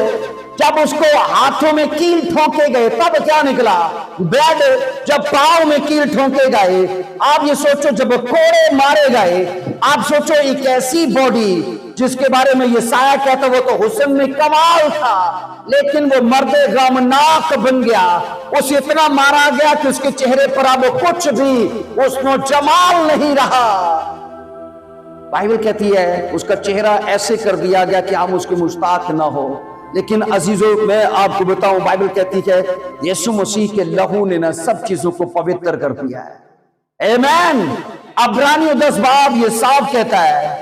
جب اس کو ہاتھوں میں کیل ٹھونکے گئے تب کیا نکلا؟ بلڈ. جب پاؤں میں کیل ٹھونکے گئے, آپ یہ سوچو جب کوڑے مارے گئے, آپ سوچو ایک ایسی باڈی جس کے بارے میں یہ سایہ کہتا وہ تو حسن میں کمال تھا لیکن وہ مرد غمناک بن گیا. اسے اتنا مارا گیا کہ اس کے چہرے پر اب کچھ بھی اس میں جمال نہیں رہا. بائبل کہتی ہے اس کا چہرہ ایسے کر دیا گیا کہ ہم اس کے مشتاق نہ ہو. لیکن عزیزو میں آپ کو بتاؤں, بائبل کہتی ہے یسوع مسیح کے لہو نے نہ سب چیزوں کو پوتر کر دیا ہے. آمین. عبرانیوں 10 باب یہ صاف کہتا ہے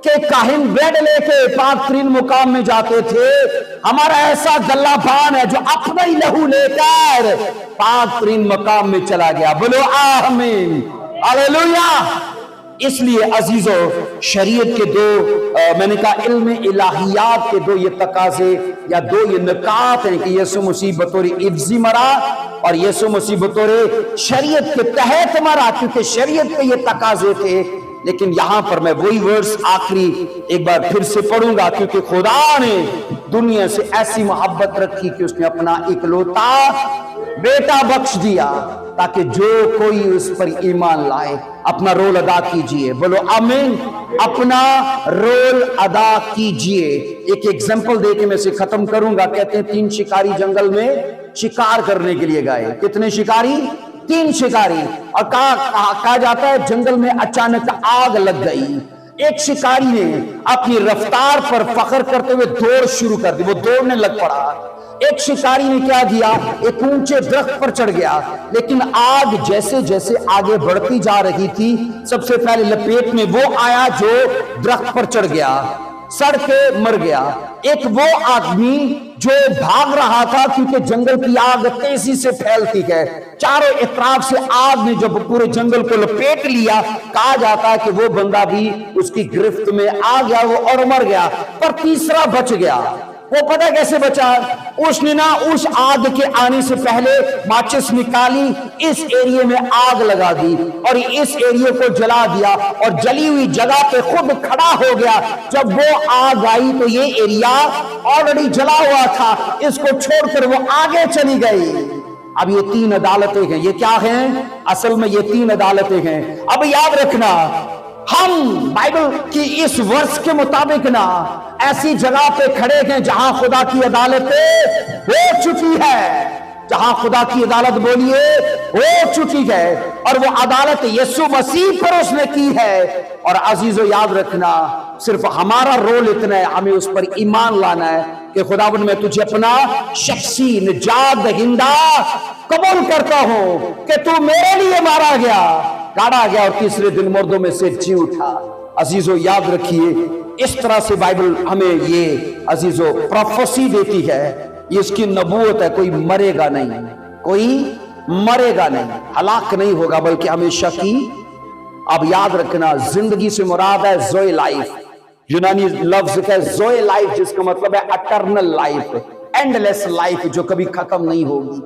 کہ کاہن بریڈ لے کے پاک ترین مقام میں جاتے تھے. ہمارا ایسا گلہ بان ہے جو اپنا ہی لہو لے کر پاک ترین مقام میں چلا گیا. بولو آمین, ہاللویا. اس لیے عزیزو شریعت کے 2 میں نے کہا علم الہیات کے 2 یہ تقاضے یا 2 یہ نکات ہیں کہ یسوع مسیح بطور عبزی مرا اور یسوع مسیح بطور شریعت کے تحت مرا, کیونکہ شریعت کے یہ تقاضے تھے. لیکن یہاں پر میں وہی ورس آخری ایک بار پھر سے پڑھوں گا, کیونکہ خدا نے دنیا سے ایسی محبت رکھی کہ اس نے اپنا اکلوتا بیٹا بخش دیا تاکہ جو کوئی اس پر ایمان لائے. اپنا رول ادا کیجئے. بولو آمین. اپنا رول ادا کیجئے. ایک ایگزامپل دے کے میں سے ختم کروں گا. کہتے ہیں 3 شکاری جنگل میں شکار کرنے کے لیے گئے. کتنے شکاری؟ 3 شکاری. اور کہا جاتا ہے جنگل میں اچانک آگ لگ گئی. ایک شکاری نے اپنی رفتار پر فخر کرتے ہوئے دوڑ شروع کر دی. وہ دوڑنے لگ پڑا. ایک شکاری نے کیا کیا, ایک اونچے درخت پر چڑھ گیا. لیکن آگ جیسے جیسے آگے بڑھتی جا رہی تھی سب سے پہلے لپیٹ میں وہ آیا جو درخت پر چڑھ گیا, سڑ کے مر گیا. ایک وہ آدمی جو بھاگ رہا تھا کیونکہ جنگل کی آگ تیزی سے پھیلتی ہے. چاروں اطراف سے آگ نے جب پورے جنگل کو لپیٹ لیا, کہا جاتا ہے کہ وہ بندہ بھی اس کی گرفت میں آ گیا وہ اور مر گیا. پر تیسرا بچ گیا. وہ پتہ کیسے بچا؟ اس نے اس آگ کے آنے سے پہلے ماچس نکالی, اس ایریے میں آگ لگا دی اور اس ایریے کو جلا دیا اور جلی ہوئی جگہ پہ خود کھڑا ہو گیا. جب وہ آگ آئی تو یہ ایریا آلریڈی جلا ہوا تھا, اس کو چھوڑ کر وہ آگے چلی گئی. اب یہ 3 عدالتیں ہیں. یہ کیا ہیں؟ اصل میں یہ 3 عدالتیں ہیں. اب یاد رکھنا, ہم بائبل کی اس ورس کے مطابق نا ایسی جگہ پہ کھڑے ہیں جہاں خدا کی عدالت ہو چکی ہے, जहां खुदा की अदालत बोलिए हो चुकी है और वो अदालत यीशु मसीह पर उसने की है। और अजीजों याद रखना, सिर्फ हमारा रोल इतना है, हमें उस पर ईमान लाना है कि खुदावन मैं तुझे अपना शख्सी निजात दहिंदा कबूल करता हूं कि तू मेरे लिए मारा गया, काटा गया और तीसरे दिन मुर्दों में से जी उठा। अजीजों याद रखिए, इस तरह से बाइबल हमें ये अजीजों प्रोफेसी देती है, ये इसकी नबूवत है। कोई मरेगा नहीं, कोई मरेगा नहीं, हलाक नहीं होगा, बल्कि हमेशा की। अब याद रखना, जिंदगी से मुराद है ज़ोए लाइफ। यूनानी लफ्ज है ज़ोए लाइफ, जिसका मतलब है अटर्नल लाइफ, एंडलेस लाइफ, जो कभी खत्म नहीं होगी।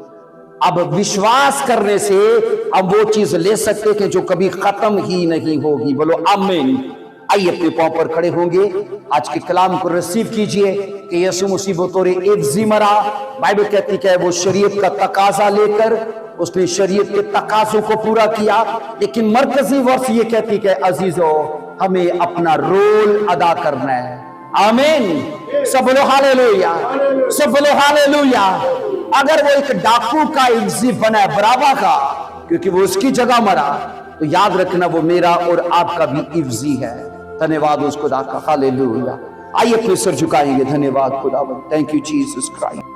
अब विश्वास करने से अब वो चीज ले सकते हैं जो कभी खत्म ही नहीं होगी। बोलो आमीन। आइए अपने पांव पर खड़े होंगे, आज के कलाम को रिसीव कीजिए कि यीशु मसीह बतौर इफ्जी मरा। बाइबल कहती है वो शरीयत का तकाजा लेकर उसने शरीयत के तकाजों को पूरा किया, लेकिन मरकजी वर्ष ये कहती है अजीजों हमें अपना रोल अदा करना है। आमीन। सब बोलो हालेलुया, सब बोलो हालेलुया। अगर वो एक डाकू का इफ्जी बना है, बराबा का, क्योंकि वो उसकी जगह मरा, तो याद रखना वो मेरा और आपका भी इफ्जी है। धन्यवाद उस खुदा का, हालेलुया। आइए अपने सर झुकाएंगे। धन्यवाद खुदावंद, थैंक यू जीसस क्राइस्ट।